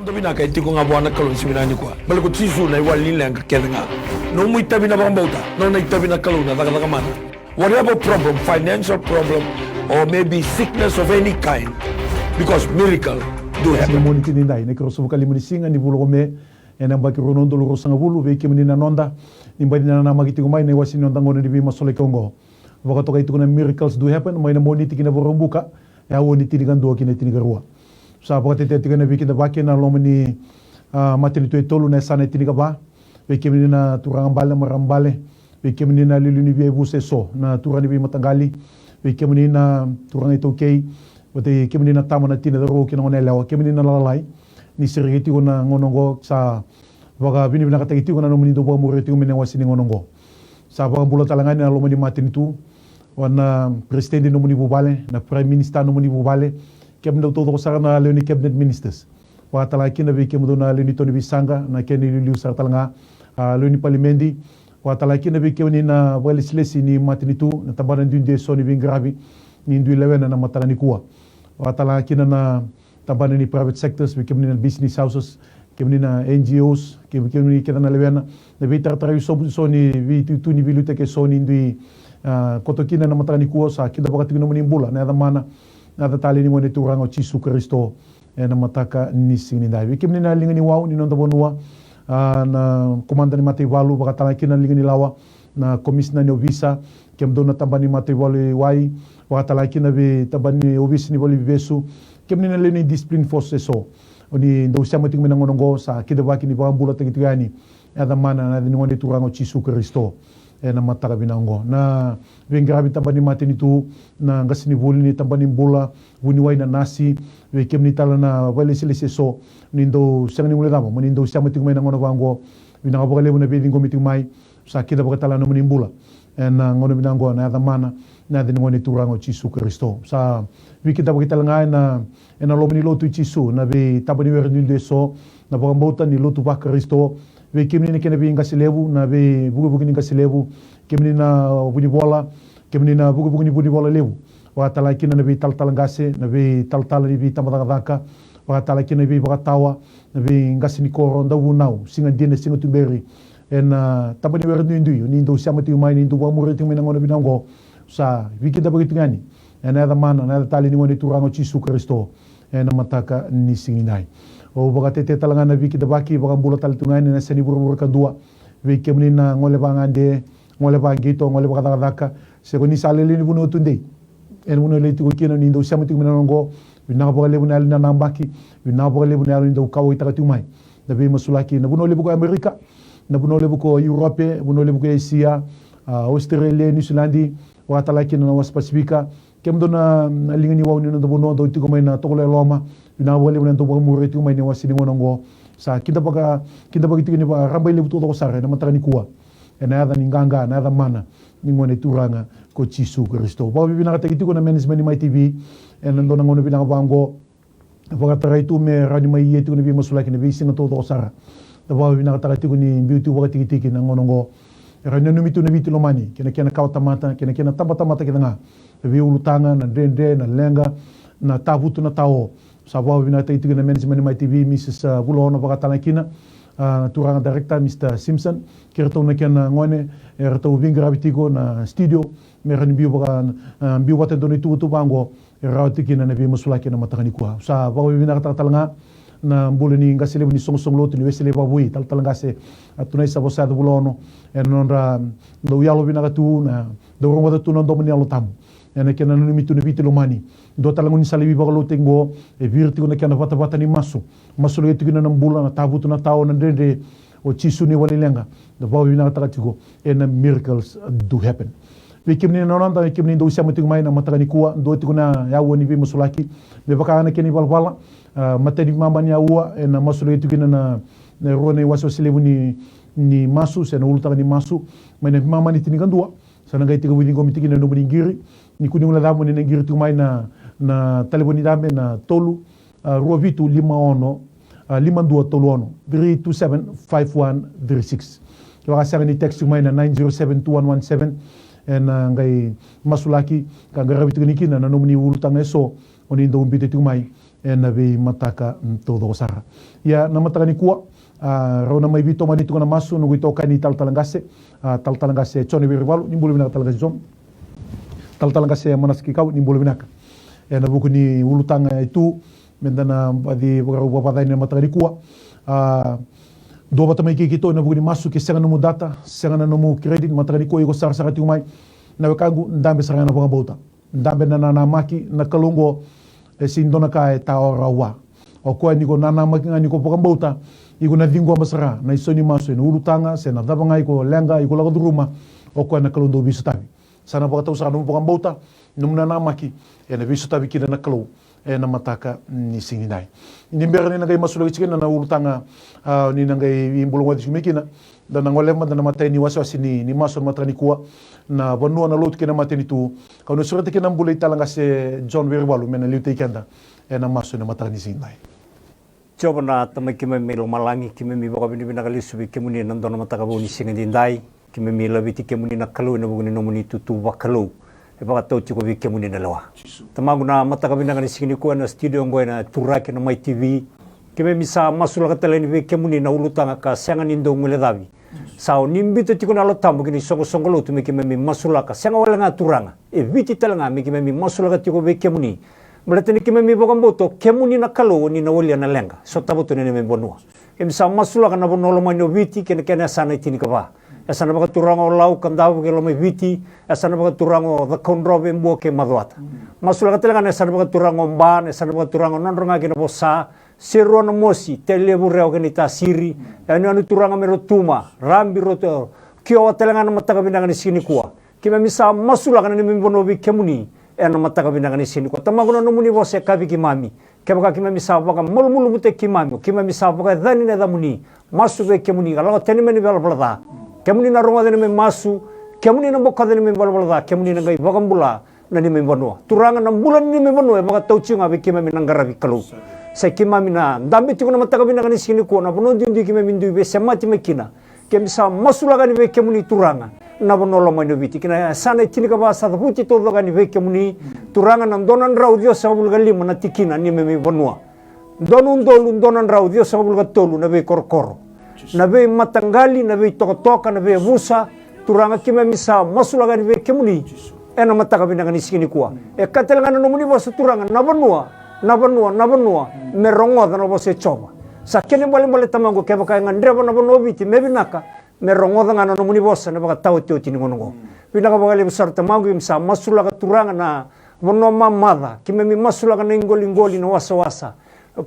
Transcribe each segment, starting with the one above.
non tabina kay tiko nga buwan kalon siminani ko bal ko tisu na walin lang kedenga no mu tabina bambota no na tabina kalon na daga man whatever problem, financial problem or maybe sickness of any kind, because miracle do happen. Sini moni tini dai ne kroso kali moni singa ni bulo me ena baki rono ndolo ro sanga bulu be kemni na nonda ni mbadi na na magiti ko mai ne wasi nonda ngone di masole kongo waka to kay tukuna miracles do happen mai na moni tikina borombuka ya woni tini kan do kine tini garua sa baka tete tikana biki da baki na lomani matini to tolu na sana tini ka ba be kemni na turang bale marambale be kemni na liluni be buse so na turani be matangali be kemni na turang ito kay Wate kemini na tama na tina daro kina ngone lewa kemini na lalai ni sirigiti ko na ngonongo sa baka bini bina katagiti ko na nomini do ba muriti ko mene wasini ngonongo sa baka bulo talangani na lomani matin tu wana presidente nomini bubale na prime minister nomini bubale kemdo to sara na leoni cabinet ministers wa talaki na be kemdo na leoni Tony Bisanga na keni liu sar talanga leoni palimendi wa talaki na be kemini na walislesi ni matin tu na tabaran dinde soni bin gravi ni ndui lewena na matangani kuwa watala kina na tabana ni private sectors kemni na business houses kemni na NGOs kemni kina na lewena na vitar tarayu so ni tu ni bilute ke so ni ndui koto kina na matangani kuwa sa kida bakati no mnimbula na da mana na da tali ni ngone turango Chisu Kristo na mataka ni sini dai kemni na lingani wau ni nonda bonua na komanda ni Matei Walu bakatala kina lingani lawa na komisna ni Ovisa kemdo na tabani Matei Walu wai wakatala kina be tabani obis ni boli besu kemni na leni discipline force so oni ndo siamo ting menango ngo sa kida baki ni bambula tigani ada mana na ni ngone turango Chisu Kristo na mataka binango na bengrabi tabani mateni tu na ngasini boli ni tabani bula wuni wai na nasi we kemni tala na bali silise so ni ndo sangni mule damo ni ndo siamo ting menango ngo binango bokale na be dingo miting mai sa kida bakatala no menimbula na ngono binango na ada mana na din ngoni turango Chisu Kristo sa wiki tabo kita langai na lomani lotu Chisu na be tabani werni de so na bambota ni lotu ba Kristo we kimni ne kena be ngasilebu na be bugu ni ngasilebu kimni na buni bola kimni na bugu ni buni bola lebu wa tala kina na be tal ngase na be tal ni be tamada daka wa tala kina be bagatawa na be ngasini koro ndawu nau singa dine singa tumberi tabani werni ndu ni ndo siamati mai ni ndo ba muriti mena ngono binango sa wiki da begitu ngani ena da mana na tali ni ngone turango Chisu Kristo ena mataka ni singinai o baga tete talanga na wiki da baki baga bula tali tungani na seni buru kadua wiki mni na ngole bangande ngole bangito ngole baga daka se ko ni sale ni buno tunde en buno le tu kina ni ndo samati mena ngo bina baga le buno na nambaki bina baga le buno ndo kawo itaka mai da be masulaki na buno le buko Amerika na buno le buko Europe buno le buko Asia Australia New Zealand watala kina na Pasifika kemdo na lingani wau ni no bono do tiko mai na tokole loma bina wale bunan to mure tu mai ni wasini ngonongo sa kita baka tikini ba rambai le buto ko sare na matani kuwa ena ada ninganga na ada mana ni ngone turanga ko Chisu Kristo ba bina kata kitiko na management ni mai TV ena ndo na ngono bina bango baka tarai tu me rani mai yetu ni bi masulaki ni bi singa to sara ba bina kata kitiko ni beauty baka tikitiki na ngonongo ranya numitu na bitu lomani kena kau tamata kena tamata kita nga vi ulutanga na dende na lenga na tabutu na tao sababu bina tai tigina management mai TV Mrs Bulono bakatana kina turanga director Mr Simpson kerto na kena ngone erto vingra bitiko na studio merani biu baka biu wate doni tu bango rawati kina na bi musulaki na matangani kwa sababu bina kata talanga na mbule ni ngasile ni song lotu ni wesele babui tal ngase atunai sabosa do bulono enonra do yalo bina tu na do rongo tu no domini alo tam ena kena no mitu ne bitelo mani do talangu ni salibi bagalo tengo e virti ko kena vata ni masu le yetu kina na mbula na tabutu na tao na dende o Chisu ni wale lenga do bawi bina takatiko ena miracles do happen Vikimni na nonda vikimni do siamo tingo mai na matagani kuwa do tiko na ya woni bi musulaki be baka na keni balbala matani mama ni awa na masule tu kina na rone waso selebu ni masu se na ulta ni masu mena mama ni tinigan dua sana ngai tigo wingo mitiki na no ngiri ni kuni ula damu ni ngiri tu mai na telefoni dame na tolu ruavitu 52 tolu ono 3275136 kwa sanga ni text tu mai na 9072117 ngai masulaki ka ngarabitu ni kina na no ni ulta ngeso oni ndo mbite tu mai na vei mataka todo o sara. Ia na mataka ni kua, rona mai vito mani tukana masu nungu itoka ni taltalangase Chone Wiriwalu, ni bulu binaka talangase John. Taltalangase Manasiki Kau, ni bulu binaka. Na buku ni ulutanga itu, mendana di wapadai na mataka ni kua. Dua bata mai kikito na buku ni masu ke senga nomu data, senga na nomu kredit, mataka ni kua iko sara tingumai. Na wekagu ndambe saranga na pangabauta. Ndambe na maki na kalungo sindona ka taora wa. O koe niko nana maki nga niko pangabauta. Iko na vingo masara na isoni masu na ulutanga se na dabanga iko lenga iko laga duruma o koe na kalundo bisu tabi. Sana pakatau sa nomu pangabauta nomu na maki na bisu tabi kina na kalau na mataka ni singinai. Ini mbera ni nangai masu lagi cikina na ulutanga ni nangai imbulong wadi sumikina dan ngolema dan matai ni wasi ni masu mataka ni kuwa na vanua na lot kina mateni tu kau no surate kina mbulai talanga se John Wiriwalu mena liu teikenda na masu na mataka ni singinai. Coba na tamai kime milo malangi kime mi baka bini bina kali subi kemuni nandona mataka boni singindai kime mi labiti kemuni na kalau na buguni nomuni tutu bakalau e baka tau tiko bi kemuni na lawa tamagu na mataka bina kali singini kuwa na studio ngoe na turaki na mai TV kime mi sa masula katala ni bi kemuni na ulutanga ka senga nindo ngule davi sao nimbito tiko na lotambu kini songo lo tu mi kime mi masula ka senga wala nga turanga e viti talanga mi kime mi masula ka tiko bi kemuni Melatini kime mi bokamboto kemuni na kalau ni na walia na lenga so tabuto ni me bonua kemi sa masula kana bonolo manyo viti kene sana itini kava asana baka turango lau kandavu ke lo mai viti asana baka turango the kondrobe mbo ke maduata masula katela kana asana baka turango mban asana baka turango nonronga kina bosa seruan mosi telebu reo kene ta siri anu turanga mero tuma rambi roto kio telanga na mataka binanga ni sini kuwa kime mi sa masula kana ni me bonobi kemuni ena mataka binanga ni sini ko tamaguna no muni vose kavi kimami kebaka kimami sabaka mulmulu mute kimami kimami sabaka dhani na dhamuni masu ve kemuni kala teni meni bala bala kemuni na ronga deni me masu kemuni na boka deni me bala bala kemuni na gai bagambula na ni me bonua turanga na bulan ni me bonua baka tauchinga ve kimami nangaravi kalu sa kimami na ndambi tikuna mataka binanga ni sini ko na bono ndi kimami ndu ve semati mekina kemisa masula gani ve kemuni turanga na bonolo mano viti kina sana tini ka basa da puti todo gani ve kemuni turanga na donan rau dio sa bulga lima na tikina ni me bonua donun dolu donan rau dio sa bulga tolu na ve korkoro na ve matangali na ve toka na ve vusa turanga kime misa masula gani ve kemuni ena mataka binanga ni sikini kuwa e katelanga no muni bosa turanga na bonua me rongo da no bose choba sa kene bole tamango ke baka ngandreba na bono viti me binaka me rongo da ngana no muni bosa na baka tau tio tini ngongo binaka baka besar tamango imsa masula ka turanga na bono mamada kime mi masula ka ngoli no wasa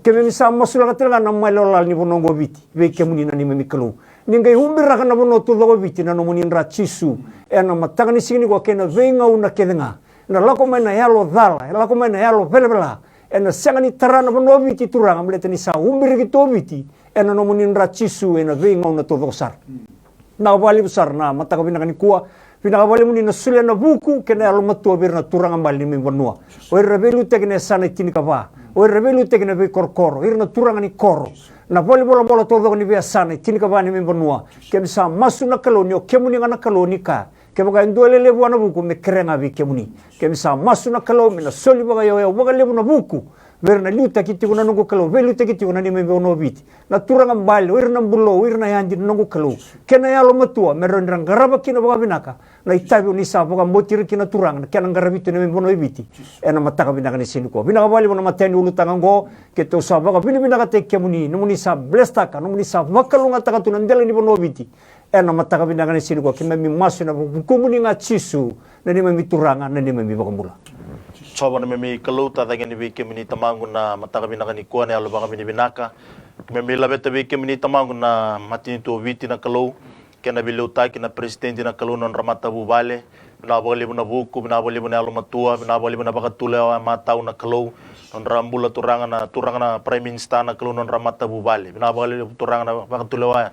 kime mi sa masula ka turanga na mailola ni bono viti ve kemuni na ni me mikelu ningai humbira kana bono to do viti na no muni nra chisu ena matanga ni sini ko kena venga una kedenga na lako mai na yalo dala lako mai na yalo velvela ena senga ni tarana bono viti turanga mlete ni sa humbira ki to viti ena no muni nra chisu ena venga una to do sar na wali besar na mataka binaka ni kuwa binaka wali muni na sule na buku kena alo matua birna turanga mali ni bonua o rebelu te kena sana tini kava o rebelu te kena ve korkoro irna turanga ni koro na wali bola todo ni ve sana tini kava ni bonua kemisa masu na kaloni o kemuni ngana kaloni ka kebaka ndole lebu na buku me krenga vi kemuni kemisa masu na kaloni na soli baga yo baga lebu na buku verna luta kiti kuna nungu kalau veluta kiti kuna ni me ono viti na turanga mbali wirna mbulo wirna yandi nungu kalau kena yalo matua merondra garaba kina baga binaka na itabi ni sa baga motir kina turanga kena garabito ni me ono viti ena mataka binaka ni sini ko binaka bali bona mateni ulu tangango keto sa baga binaka te kemuni numuni sa blestaka numuni sa makalunga taka tunandele ni ono viti ena mataka binaka ni sini ko kime mi masu na bukumuni nga chisu na ni me turanga na ni me baga mbula Soba na mimi kaluta da gani wiki mini tamangu na mataka binaka ni kuane alo baka bini binaka. Mimi labeta wiki mini tamangu na matini tu viti na kalau. Kena biluta kina presidenti na kalau non ramata bubale. Binabali buna buku, binabali buna alo matua, binabali buna baka tulewa matau na kalau. Non rambula turanga na prime minister na kalau non ramata bubale. Binabali turanga na baka tulewa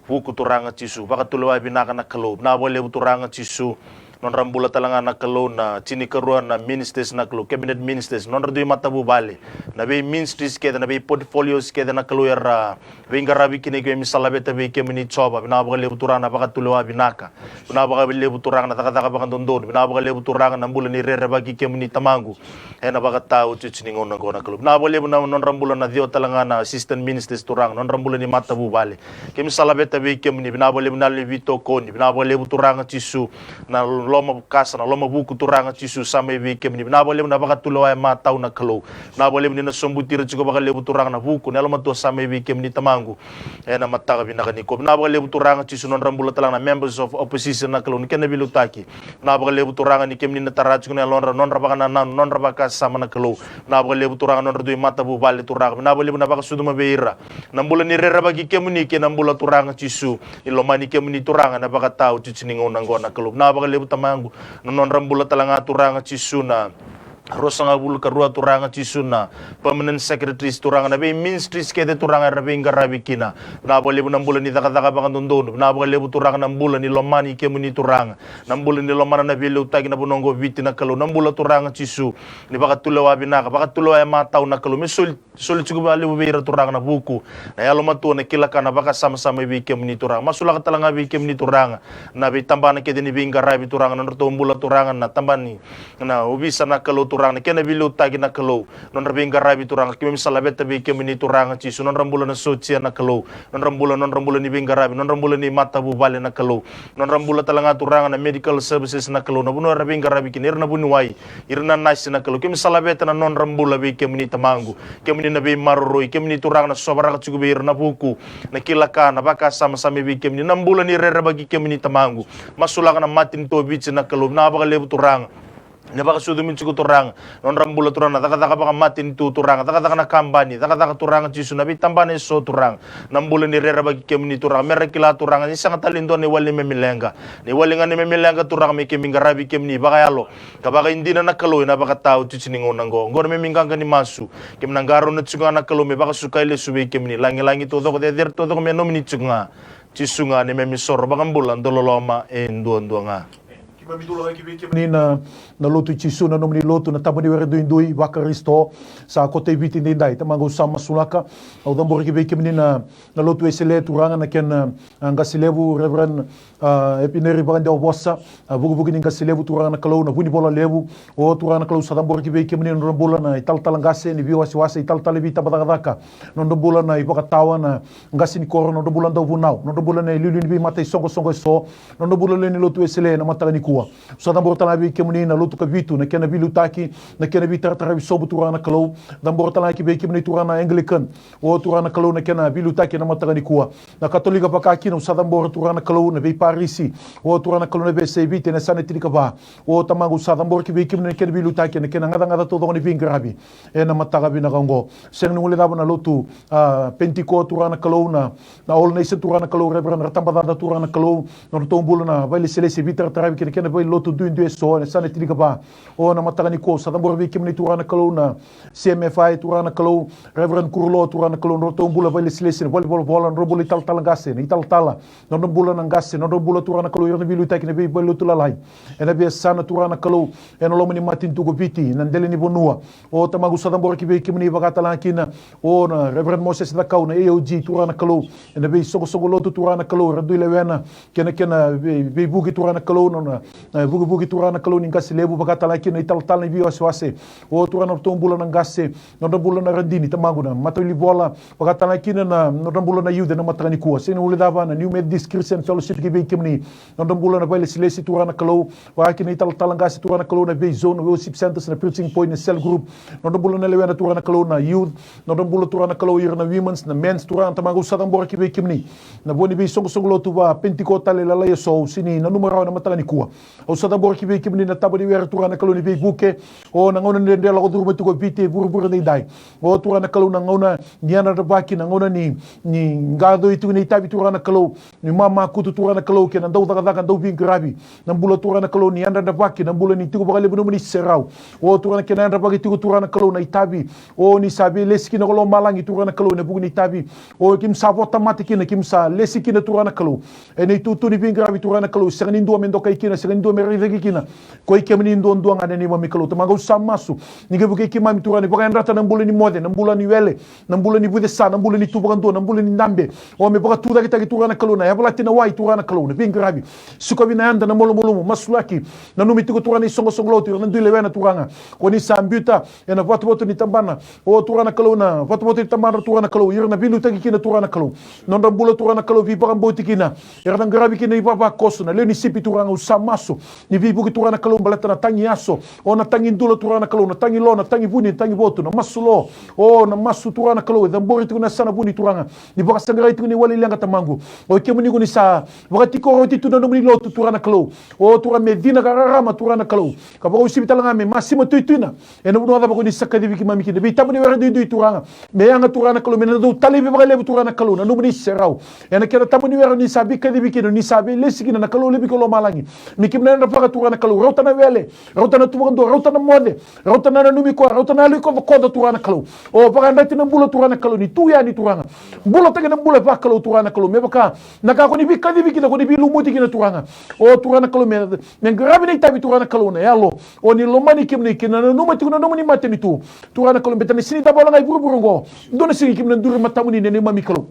buku turanga chisu, baka tulewa binaka na kalau. Binabali turanga chisu. non rambula talanga na kalau na chini karua na ministers na kalau cabinet ministers non radu matabu bale na be ministries ke na be portfolios ke na kalau era vingarabi kini ke misala beta be ke mini choba bina ba le buturana ba katulwa binaka bina ba le buturana taka taka ba ndondon bina ba le buturana na mbula ni rere ba ke mini tamangu ena ba tao chini ngona gona kalau bina ba le non rambula na dio talanga na assistant ministers turang non rambula ni matabu bale ke misala beta be ke mini bina ba le na le vito koni bina ba le buturanga chisu na loma kasa na loma buku turanga chisu sama be ke mini bina ba le na ba katulwa ma tau na kalau na ba le ni na sombutira chiko ba le buturanga na buku na loma to sama be ke mini tamangu ena mataga binaka ni ko na ba le buturanga chisu non rambula talanga na members of opposition na kalau ni ken bilu taki na ba le buturanga ni ke mini na tarach na lon non ra ba na non ra ba ka sama na kalau na ba le buturanga non radu mata bu bale turanga na ba le na ba suduma beira na mbula ni rera ba ki ke muni ke na mbula turanga chisu ilomani ke muni turanga na ba ka tau chichini ngona ngona kalau na ba le butamangu non rambula talanga turanga chisu na rosanga bulu karua turanga chisuna permanent secretaries turanga na be ministries ke de turanga rabe ngarabi kina na bole bu nambula ni daga daga ba ndondon na bole bu turanga nambula ni lomani ke muni turanga nambula ni lomana na bele utagi na bunongo viti na kalo nambula turanga chisu ni baka tulewa binaka baka tulewa ma tau na kalo mesul chiku ba le beira turanga na buku na yalo matu na kila kana baka sama sama be ke muni turanga masula ka talanga be ke muni turanga na be tambana ke de ni ngarabi turanga na to mbula turanga na tambani na ubisa na kalo turanga kena bilu tagi na kalau non rabing garabi turanga kimi misala beta be kimi ni turanga chisu non rambula na socia na kalau non rambula ni bingarabi non rambula ni mata bu bale na kalau non rambula talanga turanga na medical services na kalau na buno rabing garabi kini irna buni wai irna nice na kalau kimi misala beta na non rambula be kimi ni tamangu kimi ni nabi maroroi kimi ni turanga na sobara chugu be irna buku na kilaka na baka sama sama be kimi ni nambula ni rere bagi kimi ni tamangu masulaka na matin to bichi na kalau na baka lebu turanga na baka sudu min chiku turanga non rambula turanga taka taka baka matin tu turanga taka taka na kambani taka taka turanga chisu nabi tambane so turanga nambula ni rera bagi kemni turanga merekila turanga ni sanga talindo ni wali memilenga ni wali ngani memilenga turanga mi kemi ngarabi kemni baka yalo kabaka indina na kalo na baka tau chichini ngonango ngor meminganga ni masu kemna ngaro na tsuga na kalo me baka sukaile subi kemni langi langi todo ko der todo ko me nomini tsuga chisunga ni memisor baka mbulan dololoma nduanga ni na lotu chisu na nomni lotu na tamani wera duindui wakaristo sa kote viti ndai tamango sama sulaka au dambor ki beke ni na lotu esele turanga na ken ngasilevu reverend epineri bande obossa bugu ni ngasilevu turanga na kalau na buni bola levu o turanga na kalau sa dambor ki beke ni no bola na ital talangase ni biwasi wasi ital talevita badagaka no bola na iboka tawa na ngasi ni koro no bola ndo vunau no bola na lilu ni bi mata songo so no bola ni lotu esele na mata ni so dambor talabi kemuni na lotu ka vitu na kena bilu taki na kena bitar tarabi sobu turana kalau dambor talabi be kemuni turana anglican o turana kalau na kena bilu taki na matagani kuwa na katolika pakaki na sadambor turana kalau na be parisi o turana kalau na be sebite na sanetri ka ba o tamangu sadambor ki be kemuni na kena bilu taki na kena ngada todo ni bingarabi e na matagabi na kango seng ngule na lotu pentiko turana kalau na all nation turana kalau reverend ratambada turana kalau no tombula na vai selese bitar tarabi kena vai lotu duin so na sana tiri ba o na matagani ko sa tambor bi kimni turana kalau na CMFI turana kalau reverend kurlo turana kalau no tombula vai lesin volleyball bola no bula tal ngase ni tal tala no bula na ngase no bula turana kalau yo bilu tak ni bi lotu lalai ena bi sana turana kalau eno lomani matin tugo biti na ndele ni bonua o tamagu sa tambor ki bi kimni bagata lakina o na reverend Moses da kau na AOG turana kalau ena bi sogo lotu turana kalau radu lewena kena bi bugi turana kalau no na bugi turana kalau ni ngase lebu bagata laki na ital ni biwa swase o turana tombula na ngase no bula na randini tamaguna matoli bola bagata laki na no bula na yude na matani kuwa sino ule dava na New Methodist Christian Fellowship ki be kimni no bula na bale silesi turana kalau wa ki na ital ngase turana kalau na be zone worship centers na preaching point na cell group no bula na lewena turana kalau na youth no bula turana kalau ir na women's na men's turana tamagu sadang bor ki be kimni na boni be songo lotu ba pentikota le la yeso sini na numero na matani kuwa o sada bor ki be kimni na tabadi wer turana kalau ni be buke o na ngona ndende la goduru betu ko vite buru ni dai o turana kalau na ngona nyana da baki na ngona ni ngado itu ni tabi turana kalau ni mama kutu turana kalau ke na ndau daga ndau bin grabi na bula turana kalau ni anda da baki na bula ni tigo bagale bunu ni serau o turana ke na anda baki tigo turana kalau na itabi o ni sabi leski na kolo malangi turana kalau na bugu ni tabi o kim sa votamatiki na kim sa leski na turana kalau ene itu tu ni bin grabi turana kalau sengni ndo mendo kai kina sengni ndo meri dagi kina ko ike mini ndo ndo ngane ni mami kalau tamaga usamasu ni ge buke mami turani baka rata na mbule ni mode na mbula ni wele na mbula ni bude sa na mbula ni tubaga ndo na mbula ni ndambe o me baka tuda kita turana kalau na ya bala tina wai turana kalau na pingrabi suka bina anda na molo molo masulaki na numi tuko turani songo songo lotu na ndile wena turanga ko ni sambuta ena voto ni tambana o turana kalau na voto ni tambana turana kalau ira na bilu tagi kina turana kalau non da mbula turana kalau vi baka mboti kina ira na grabi kina iba koso na leni sipi turanga usamasu ni vi buki turana kalau balata na tangi aso o na tangi ndula turana kalau na tangi lo na tangi buni tangi voto na masulo o na masu turana kalau da mbori tu na sana buni turanga ni baka sangara itu ni wali langa tamangu o ke muni ni sa wakati ko roti tu na nomni lotu turana kalau o turana medina karama turana kalau ka baka usibi talanga me masimo tuituna ena buno da baka ni sakadi viki mami kina bi tamuni wera du turanga me yanga turana kalau me na do tali bi baka lebu turana kalau na nomni serau ena kera tamuni wera ni sabi kadi viki ni sabi lesikina na kalau lebi ko lo malangi mikim na na baka turana kalau rota na wele rota na tubando rota na mode rota na numi ko rota na liko ko da turana kalau o baka ndati na bulo turana kalau ni tu ya ni turanga bulo tagi na bulo baka kalau turana kalau me baka naka ko ni bi kadi viki na ko ni bi lumuti kina turanga o turana kalau me grabi na tabi turana kalau na yalo o ni lomani kim ni kina na numati kuna nomani mate ni tu turana kalau betani sini tabala ngai buru buru go dona sini kim na duri matamuni ne mami kalau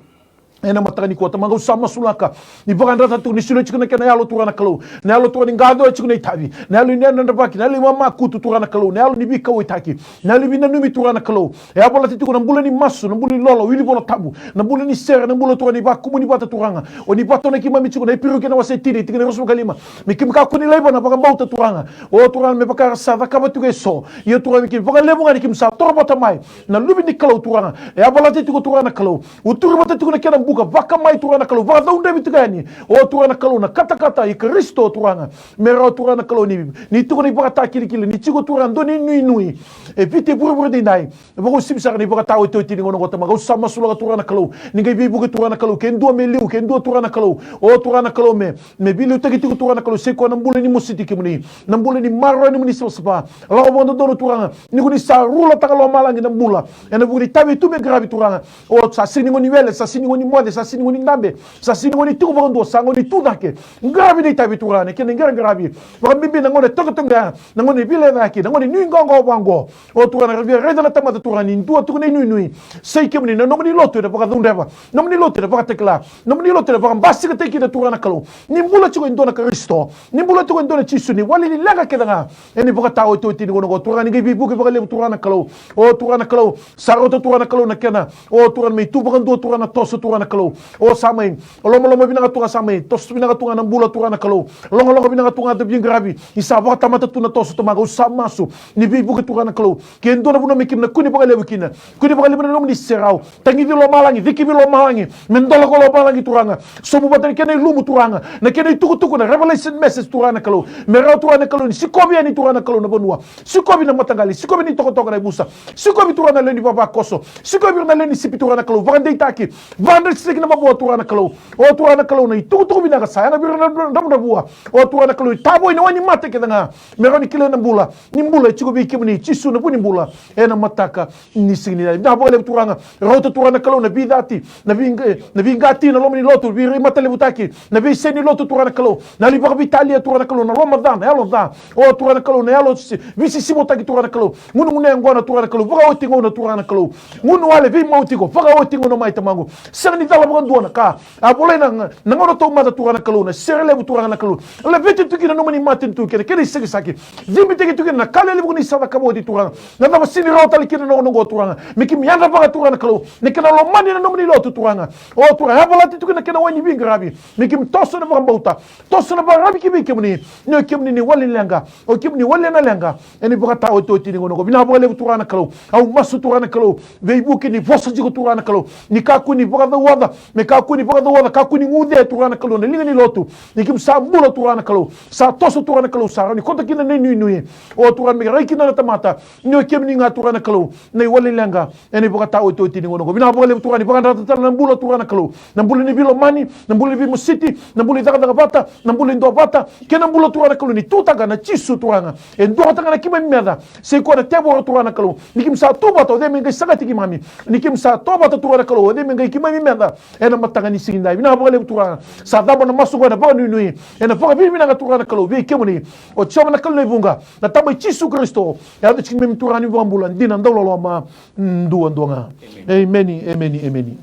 ena matani ko tamanga usama sulaka ni baganda tatu ni silo chikuna kana yalo turana kalau na yalo turani ngado chikuna itabi na yalo ni nanda baki na yalo mama kutu turana kalau na yalo ni bika witaki na yalo bina numi turana kalau ya bola titu na mbula ni masu na mbula ni lolo wili bola tabu na mbula ni sera na mbula turani ba kumu ni bata turanga o ni bato na kima michiko na ipiru kena wasetini tingene rosu kalima mikim ka kuni lebo na baka mbauta turanga o turana me baka sa vakaba tugeso yo turana mikim baka lebo ngani kim sa torobata mai na lubi ni kalau turanga ya bola titu turana kalau uturu bata titu na kena baka mai turana kalau baka daun debi tugani o turana kalau na kata kata i Kristo turanga mero turana kalau ni tuko ni baka takili kili ni chigo turana do ni nui e pite buru di nai bako sibsar ni baka tawo to tini ngono gota mago sama sula turana kalau ni ngai bi buku turana kalau ken do meliu ken do turana kalau o turana kalau me bilu tagi tiku turana kalau se ko na mbule ni musiti kimuni na mbule ni maro ni munisi sapa la bondo do turanga ni ko ni sa rula takalo malangi na mbula ena buri tabi tu me gravi turanga o sa sini ngoni wele sa sini ngoni mode sa sini ngoni ndambe sa sini ngoni tuko bondo sa ngoni tudake gravi ni tabi turane ken gravi baka bibi na ngoni tokotonga na ngoni bile naki na ngoni ni ngongo wango o turana revia reda na tamata turani ndu tuko ni nui sei kimuni na nomni loto da baka dundeva nomni loto da baka tekla nomni loto da baka basi ka teki da turana kalau ni mbula chiko ndona Kristo ni mbula chiko ndona chisu ni wali ni laga kedanga eni baka tawo to tini ngono turani ngi bibu ke baka le turana kalau o turana kalau sarota turana kalau na kena o turana me tu baka ndo turana toso turana kalau o samai lomo binanga tunga samai toso binanga tunga na mbula turana kalau longo binanga tunga de bien gravi isa baka tamata tuna toso tomaga usamasu ni bibu ke turana kalau ke ndona buno mekim na kuni baka le kina kuni baka le na nomni serau tangi lo malangi viki lo malangi mendola ko lo malangi turanga somu batani kene lumu turanga na kene tuku na revelation message turana kalau mera turana kalau ni sikobi ani turana kalau na bonua sikobi na matangali sikobi ni toko na busa sikobi turana le ni baba koso sikobi na le ni sipi turana kalau vande itaki vande sik na babo turana kalau o turana kalau na tuku bina ka saya na bira na bua o turana kalau tabo ina wani mate kedanga mera ni kile na mbula ni mbula chikobi kimni chisu na buni mbula ena mataka ni signi na bo le turanga rota turana kalau na bidati na vingati na lomni lotu vi matale butaki na vi seni lotu turana kalau na li baka Italia turana kalau na Ramadan elo da o turana kalau na elo vi si simotaki turana kalau munu ngona turana kalau baka otingo na turana kalau munu wale vi mautiko baka otingo no mai tamango serni dala baka duana ka a bole na ngona to mata turana kalau na serle turana kalau la vete tukina no mani matin tukina kene segi saki zimbi teki tukina na kale libu ni sava kabo di turana na ba sini rota likina no ngo turana miki mianda baka turana kalau ne kana lo mani na nomni lotu turanga o turanga habalati tukina kana wani bi gravi mikim toso na bauta toso na barabi kimi kimni no kimni ni wali lenga o kimni wali na lenga eni baka ta o to tini ngono bina bole turana kalau au masu turana kalau veibuki ni vosa jigo turana kalau ni kakuni baka da wada me kakuni baka da wada kakuni ngude turana kalau ne lingani lotu nikim sambula turana kalau sa toso turana kalau sa ni konta kina ne nui o turana me raikina na tamata no kimni nga turana kalau ne wali lenga eni baka ta o to tini ngono bina bole turani baka da na mbula turana kalau na mbula ni bilo mani na mbula bi musiti na mbula daga bata na mbula ndo bata kena mbula turana kalau ni tutaga na chisu turanga e ndo tanga na kima meda se ko na tebo turana kalau nikim sa toba to de menga sagati kimami nikim sa toba to turana kalau de menga kima meda turanga ena matangani singindai bina bole turanga sa daba na masugo na banu nui ena pa bina ga turanga kalo ve kemuni o choma na kalo bunga na taba Yesu Kristo ya de chimem turani bambula dina ndolo ma ndua amen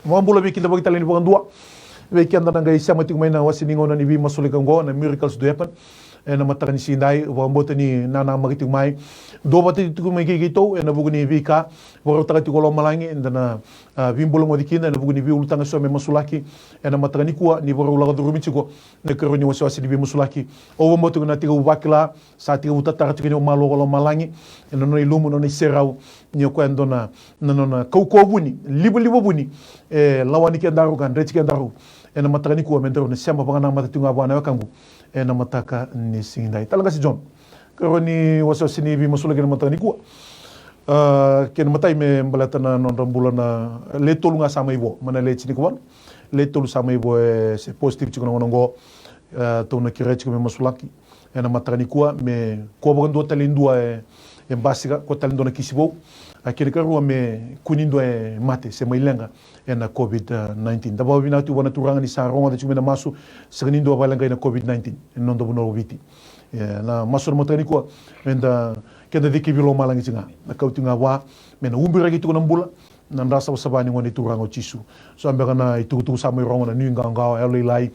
wambula be kinda bagita leni bangandua be kianda ngai sama ting maina wasiningo na ni vi masolikango na miracles do happen ena matangani sindai wambota ni nana magiting mai do bati tu mai gito ena buguni vika waro tagati kolo malangi ndana vimbolo ngodikina ena buguni vi ulutanga so me masulaki ena matangani kuwa ni waro laga duru michiko ne keroni wasi ni vi masulaki o wamboto na tiga ubakila sa tiga utata tikini malo kolo malangi ena no ilumu no serau ni ko ndona nona ko buni libo buni lawani ke ndaru kan reti ke ndaru ena matangani kuwa mendro ne samba bangana matatunga bwana wakangu ena mataka ni singindai talaga si John keroni wasi ni vi masulaki na matangani kuwa ken matai me mbalatana non rambulan na le tolu nga sama ibo mana le chini kuwan le tolu sama ibo se positif chiko ngongo to na kire chiko me masulaki ena matani kuwa me ko bondo talindua e basiga ko talindo na kisibo akire karua me kunindo mate se mailenga ena COVID-19 daba bina tu wana turanga ni saronga de chumena masu segnindo balanga ena COVID-19 non do bono viti na masu matani kuwa enda kenda diki bilo malangi singa na kautunga wa mena umbira gitu kuna mbula na ndasa wasabani ngoni turango chisu so ambeka na itu sama rongo na ninga ngao eloi lai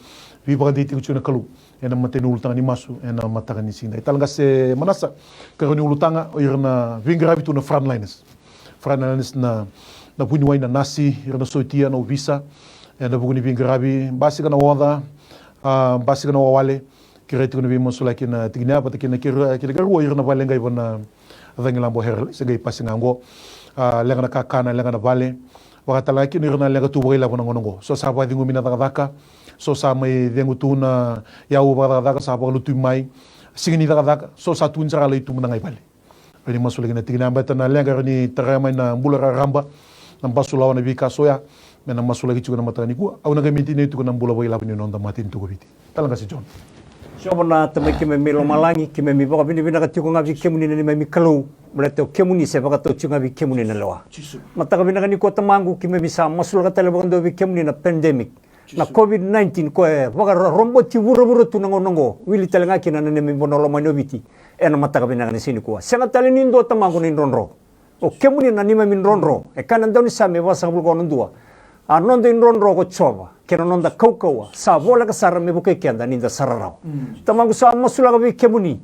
vi baka diti kuchuna kalu ena mateni ulutanga ni masu ena mataka ni sinda italanga se manasa karoni ulutanga irna vingra bitu na frontliners na puni waina nasi irna soitia na visa ena buguni vingrabi basika na wada basika na wale kireti kuna vimo sula kina tigna pata kina kira garuo irna valenga ibona adangilambo herle segai pasingango lenga na kakana lenga na vale wakatala kina irna lenga tu boila bona ngonongo so sa ba dingu mina daka so sa mai dengu tuna ya u ba daka sa ba lutu mai singini daka so sa tun sara le tu mna ngai vale ani masula kina tigna bata na lenga ni tarama na mbula ramba na basula wana vika soya mena masula kichu na matani ku au na gamiti ne tu na mbula boila bani nonda matin tu gobiti talanga si John Siobana tamai kime milo malangi kime mi baka bini bina katiuko ngavi kemuni na mai mikalo mleteo kemuni se baka tochu ngavi kemuni na lewa mataka bina kani ko tamangu kime bisa masul katale baka ndo kemuni na pandemic na COVID-19 ko baka rombo ti wuro tu nongo wili tale ngaki na nene mi bonolo manobiti ena mataka bina kani sini kuwa senga tale nindo tamangu ni ronro o kemuni na nima min ronro e kana ndoni same wasa bulko nondua anondo in ronro ko choba kena nonda kaukawa sa bola ka sara me bukai kenda ninda sararau tamangu sa masula ka kemuni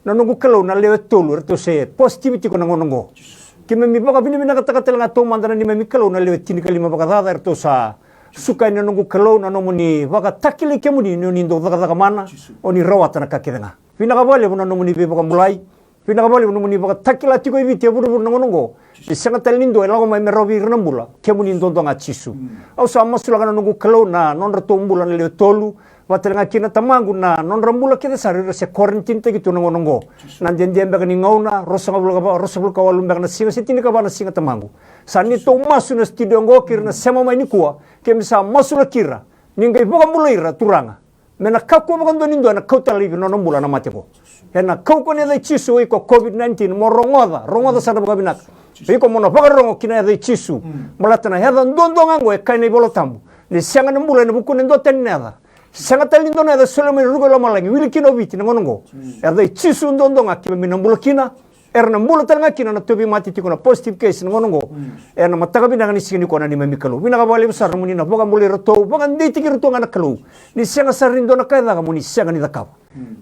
na nungu kalau na lewe tolu reto se positivity ko nongo kime mi baka bini bina kata nga to mandana ni me kalau na lewe tini kalima baka dada reto sa sukai na nungu kalau na nomuni baka takili kemuni no nindo daga mana oni rawata na kakedenga bina ka bole bona nomuni be baka mulai bina ka bole bona nomuni baka takila tiko ibiti buru nongo isanga talindo elago mai merobi renambula kemuni ndondo nga chisu au sa masula kana nungu kalau na non reto mbula na lewe tolu watelanga kina tamangu na non rambula kita sari se quarantine te gitu nongo na dendem ba kani ngauna rosabul ka walum ba na singa sitini ka ba na singa tamangu sani to masu na studio ngo kirna sema mai ni kuwa kemisa masu la kira ninga iboka mulaira turanga mena kako ba kando nindo na kauta livi no mbula na mateko hena kauko ne dai chisu iko COVID-19 mo rongoda sada ba binak iko mo no rongo kina dai chisu malatana heda ndondo ngango e kaine bolo tambu ni sanga na mbula na buku ndo teneda sanga talindo na da solo me rugo lo malangi wili kino biti ngongo ada chisu ndondo ngaki me nambula kina erna mbula tanga kina na tobi mati tiko na positive case ngongo erna mataka bina ni sini ko na ni memikalo bina ka bale besar muni na boga mbuli roto boga nditi kirto ngana kalu ni sanga sarindo na kaida muni sanga ni dakawa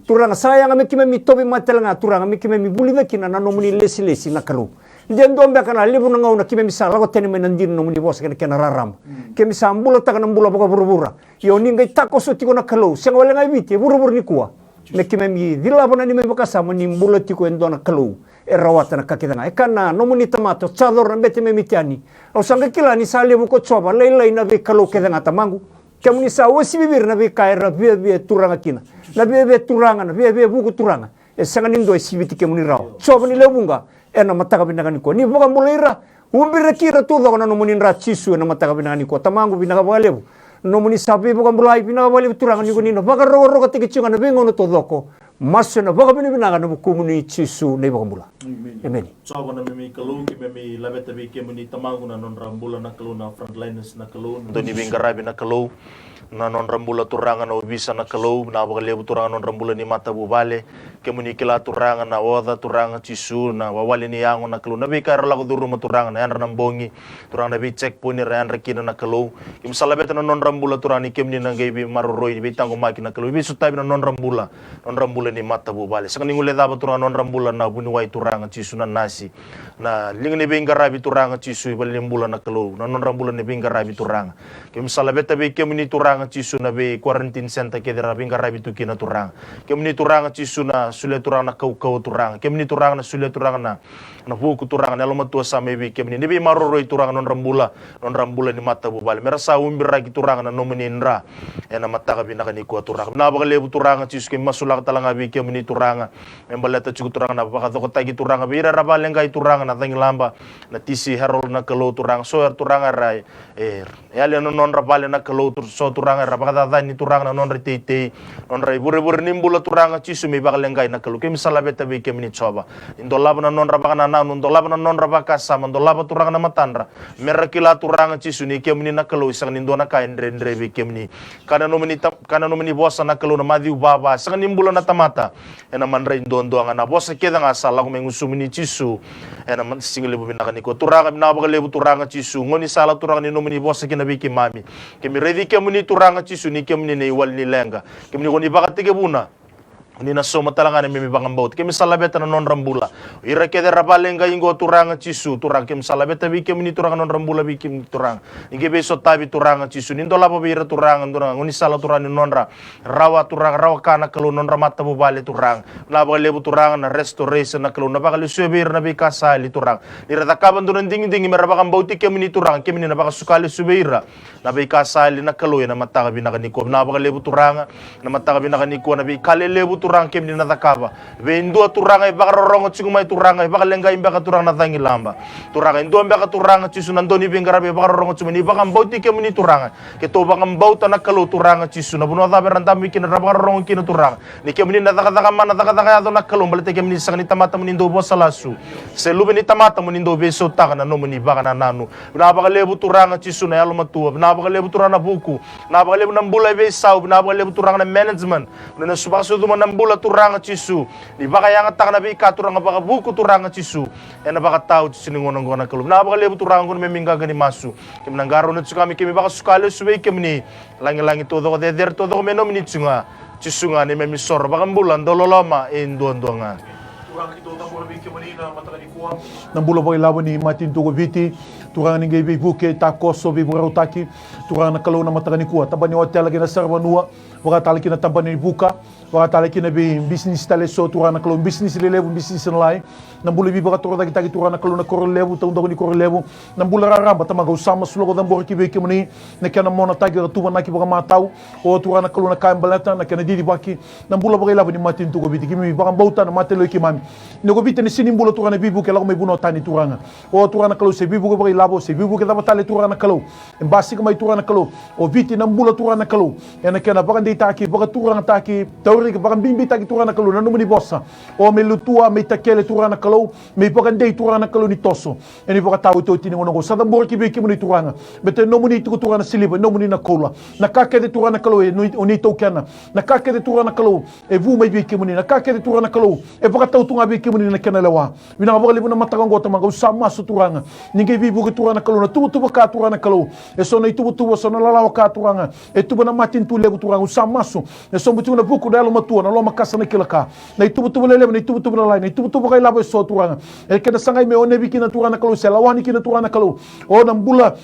turanga sayanga me kime mi tobi mati langa turanga me kime mi buli da kina na no muni lesi na kalu den dombe kana libu na ngauna kime misala ko teni menandir no muni bos kana raram kime sambula taka mbula boga burubura yo ninga tako so tiko na kalau senga wala ngai biti burubur ni kuwa me kime mi dila bona ni me bakasa muni mbula tiko endo na kalau e rawata na kakidanga e kana no muni tomato chador na bete me mitiani o sanga kila ni sale bu ko choba leila na be kalau kedanga tamangu kemuni sa wasi bibir na be kaira be turanga kina na be turanga na be buku turanga e sanga nindo e sibiti kemuni raw choba ni lebunga ena mataka binagani ko ni boga mulaira umbira kira tu do na nomuni ra chisu na mataka binagani ko tamangu binaga balebu nomuni sabi boga mulai binaga balebu turanga ni ko nino baga ro tiki chunga na bengo no todoko maso na baka binibinaga na bukumuni chisu na ibang mula. Amen. So na may kalau ki may labet tabi ki muni tamangu na non rambula na kalau na frontliners na kalau doni bingarabi na kalau na non rambula turangan na ubisa na kalau na bagalebu turangan non rambula ni mata bubale ke muni kila turangan na oda turangan chisu na wawali ni yango na kalau na bikar lagu duru ma turangan na yan rambongi turangan na bi check po ni rayan rakina na kalau kim salabet na non rambula turani kim ni nang gaibi maruroi bi tango maki na kalau bi sutabi na non rambula ni mata bubale sa kaningule daba turangan non rambula na bunuwai turangan chisu na nasi na ling ni bingarabi turangan chisu ibalim bulan na kalau na non rambula ni bingarabi turangan kim salabet tabi kim ni turangan chisu na be quarantine center ke dera bingarabi tu kina turangan kim ni turangan chisu na sule turangan na kau turangan kim ni turangan na sule turangan na buku turangan na lama tua sa mebi kim ni be maroroi turangan non rambula ni mata bubale merasa umbira ki turangan na nomini indra na mata ka binakani ko turangan na bagalebu turangan chisu kim masulak talanga bi kim ni turangan embaleta chuku turangan na baka ko tagi turangan bira rabalenga turangan na tangi lamba na tisi herol na kalau turangan so turangan rai yale non rabale na kalau so turangan rabaka da ni turangan na non rete non rai bure nimbula turangan chisu mi bakalenga na kalau kim salabeta bi kim ni choba indolaba na non rabaka na indolaba na non rabaka sama indolaba turangan na matandra merakila turangan chisu ni kim ni na kalau isang nindo na kain rendre bi kim ni kana no mani bosa na kalau na madiu baba sang nimbula na tamata ena manra indondo nga na bosa keda nga sala ko mengusumini chisu ena man single bu binakani ko turanga binabagale bu turanga chisu ngoni sala turanga ni nomini bosa kinabi kimami kemi ready kemuni turanga chisu ni kemuni ne wal ni lenga kemuni ko ni bakatige buna ni na soma talanga ni mibang baut kemi salabeta na non rambula ira kede rabalenga ingo turanga chisu turang kemi salabeta bi kemi ni turanga non rambula bi kemi turang inge beso tabi turanga chisu ni ndola bira turanga nduranga ngoni sala turani nonra rawa turanga rawa kana kalau non ramata bu bale turang na ba lebu turanga na restoration na kalau na ba subir na bi kasali turang ni rata kaban duran ding merabakang bauti kemi ni turang kemi ni na ba sukali subira na bi kasali na kalau na mata ka binakaniko na ba lebu turanga na mata ka binakaniko na bi kalelebu turang kem ni natakaba vendo turanga i bakarongo tsingumai turanga i bakalenga i baka turanga natangi lamba turanga indo baka turanga chisu nandoni bingarabe bakarongo tsumani bakam bauti kem ni turanga ke to bakam bauta nakalo turanga chisu na buno da beranta mikin na bakarongo kin turanga ni kem ni natakataka mana natakataka ado nakalo balete kem ni sakani tamata munindo bosalasu selube ni tamata munindo beso taka na no muni baka na nanu na bakalebu turanga chisu na yalo matua na bakalebu turanga buku na bakalebu nambula besau na bakalebu turanga na management na subasu duma bula turanga chisu ni baka yang tak nabi ka turanga baka buku turanga chisu ena baka tau chisu ngona ngona kelum na baka lebu turanga ngona memingga gani masu kim nanggaro na tsukami kimi baka sukale suwe kim ni langi todo ko der todo ko menom ni tsunga chisu nga ni memisor baka bulan dololama indon nga turanga ito ta mo bi kim ni na matakani kuwa nang bulo bagi labo ni Martin Tugoviti turanga ni ngai buke ta koso bi burutaki turanga na kalau na matakani kuwa tabani hotel lagi na sarwanua waka talaki na tabani buka waka talaki na bi business tale so turanga kalau business level business lai nang bulo bi baka turanga kita turanga kalau na koro level tong dong ni koro level nang bulo raramba tamaga usama sulo dan borki be kimni na kana mona tagi tuba na ki baka matau o turanga kalau na kaim balata na kana didi baki nang bulo bagi labo ni Martin Tugoviti kimi baka bauta na matelo kimami nego bitene sini bulo turanga bibu ke lago me buno tani turanga o turanga kalau se bibu bagi labo se bibu ke taba tale turanga kalau embasi ke mai turanga kalau o viti nang bulo turanga kalau ena kana baka dei taki baka turanga taki tauri ke baka bimbi taki turanga kalau nanu ni bossa o me lutua me takele turanga kalau me baka dei turanga kalau ni toso eni baka tawu to tini ngono sa dambor ki be ki muni turanga bete no muni tu turanga siliba no muni na kola na kake de turanga kalau e ni to kana na kake de turanga kalau e vu me be ki muni na kake de turanga kalau e baka tawu tunga be ki muni na kana lewa bina baka libu na matakango tamaga usama su turanga ninge bibu ke turanga kalau na tubu ka turanga kalau e so na tubu so na lalawa ka turanga e tubu na matin tu lebu turanga usama su e so butu na buku dalo matua na lo makasa na kilaka na tubu lele na tubu na lai na tubu kai labo so turanga e kada sangai me one bikina turanga kalau se lawani kina turanga kalau o nambula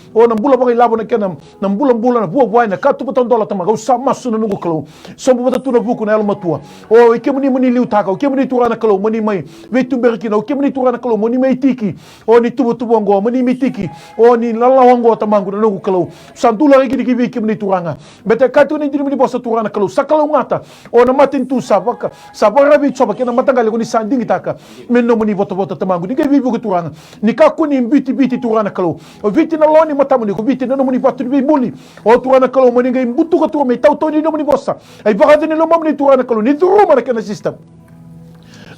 baka labo na kana nambula na buwa na ka tubu tondola tamaga usama su na nungu kalau so butu tu na buku na lo matua o e kemuni liu taka o kemuni turanga kalau mani mai vetu berkina o kemuni turanga kalau mani mai tiki o ni tubu ngo mani mi tiki o ni lalawango tamangu na nungu kalau santula gidi gibi kemuni turanga bete katu ni diri bosa turanga kalau sakalo ngata o kena matin tu sabaka rabi coba kena matanggal ko ni sanding itaka menno muni voto tamangu ni ke vivo turanga ni ka kuni biti turana kalo o biti na loni matamu ni ko biti no muni batu bi muli o turana kalo muni ngai butu ka tu me tau toni no muni bossa ai bagade ni lo mamni turana kalo ni duro mana kena system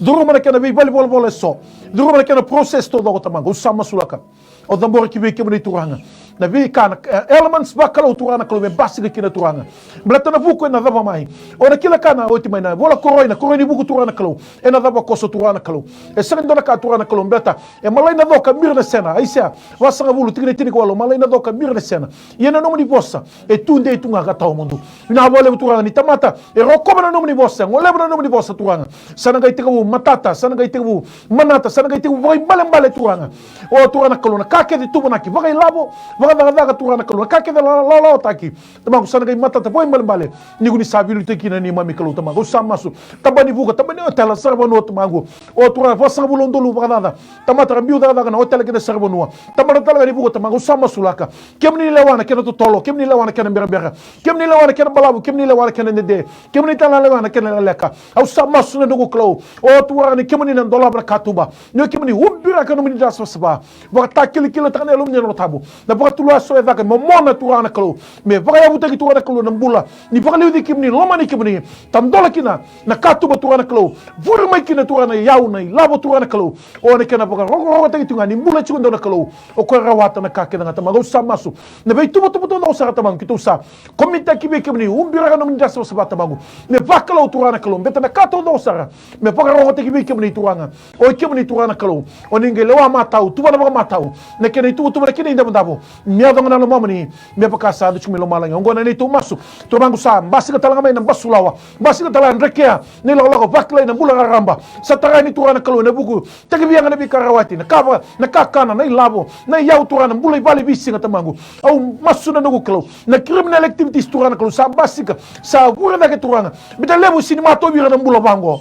duro mana kena bi bali bol so duro mana kena proses to do tamangu sama sulaka o dambor ki be ke muni turanga na vi kana elements bakalo turana kalo me basiga kina turanga blata na vuko na dava mai ora kila kana oti mai na vola koroina buku turana kalo e na dava koso turana kalo e serendo na ka turana kalo blata e malai na doka mirna sena aisia wasanga vulu tigre tini ko malai na doka mirna sena yena no mni bossa e tunde tunga ka taw mundu na vole turanga ni tamata e rokoma na no mni bossa ngole na no mni bossa turanga sana ga itiku matata sana ga itiku manata sana ga itiku vai mbale turanga o turana kalo na ka ke de tubana ki vai labo daga turana kalo ka ke la taki tama sana ga mata ta foi mbale ni guni sabilu te kina ni mami kalo tama go samasu tabani vuga tabani hotel sarbono tamago o turana vosa bulondo lu bagada tama tra biu daga na hotel ke sarbono tama tala ni vuga tamago samasu laka kemni lewana ke to tolo kemni lewana ke mbera kemni lewana ke balabu kemni lewana ke nede kemni tala lewana ke leka au samasu na dogo klo o turana kemni na dola bra katuba no kemni umbira ka no mini das saba ba takili kilo takane lu nyano tabu na ba tulu aso e vaga momona turana kalo me vaga yabuta ki turana kalo na mbula ni vaga liudi kimni lomani kimni tamdola kina na katuba turana kalo vurma kina turana yauna labo turana kalo o ne kana vaga rogo tagi tunga ni mbula chukunda na kalo o ko rawata na kake na tamago samasu na be tubo na usara tamangu kitu sa komita kibe kimni umbira no minda so sabata mangu me vaga lo turana kalo beta na kato do usara me vaga rogo tagi kibe kimni turanga o kimni turana kalo o ninge lewa matau tuba na vaga matau na kene tubo na kene inda mandabo miado na lo mamani me pakasa do chumelo malangi ngona ni tu masu to bangu sa basi ka talanga mai na basulawa basi ka talanga rekea ni lo bakla na bula ramba sa tarani turana kalo na buku tagi bianga na bikarawati na kava na kakana na labo na yau turana bula bali bisi ngata mangu au masu na nugu kalo na criminal activities turana kalo sa basi ka sa gura na ke turana bita lebu sinima to bira na bula bango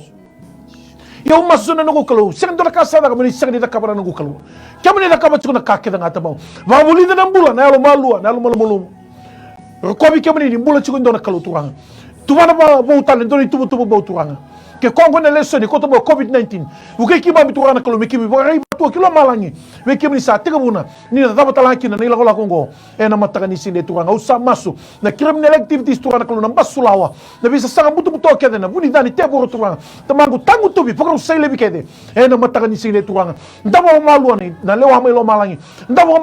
eu masu na nugu kalo sendo na kasa na kamani sendo na kabara nugu kalo kamani na kabatu na kake na ngata mau va bulida na bula na lo malua na lo malum Rokobi kemani ni mbula chiko ndona kalo turanga. Tuvana ba boutale ndoni tubu ba turanga. Ke Kongo na leso ni koto ba COVID-19. Uke kiba biturana kalo mikimi ba rai batu kilo malangi. We kemani sa tiga buna ni na daba talaki na ila kola Kongo. E na mataka ni sinde turanga usa masu. Na criminal activities turana kalo na basulawa. Na bisa sanga butu kede na buni dani tebo turanga. Tamangu tangu tubi pokro sai lebi kede. E na mataka ni sinde turanga. Ndaba malua ni na lewa mai lo malangi. Ndaba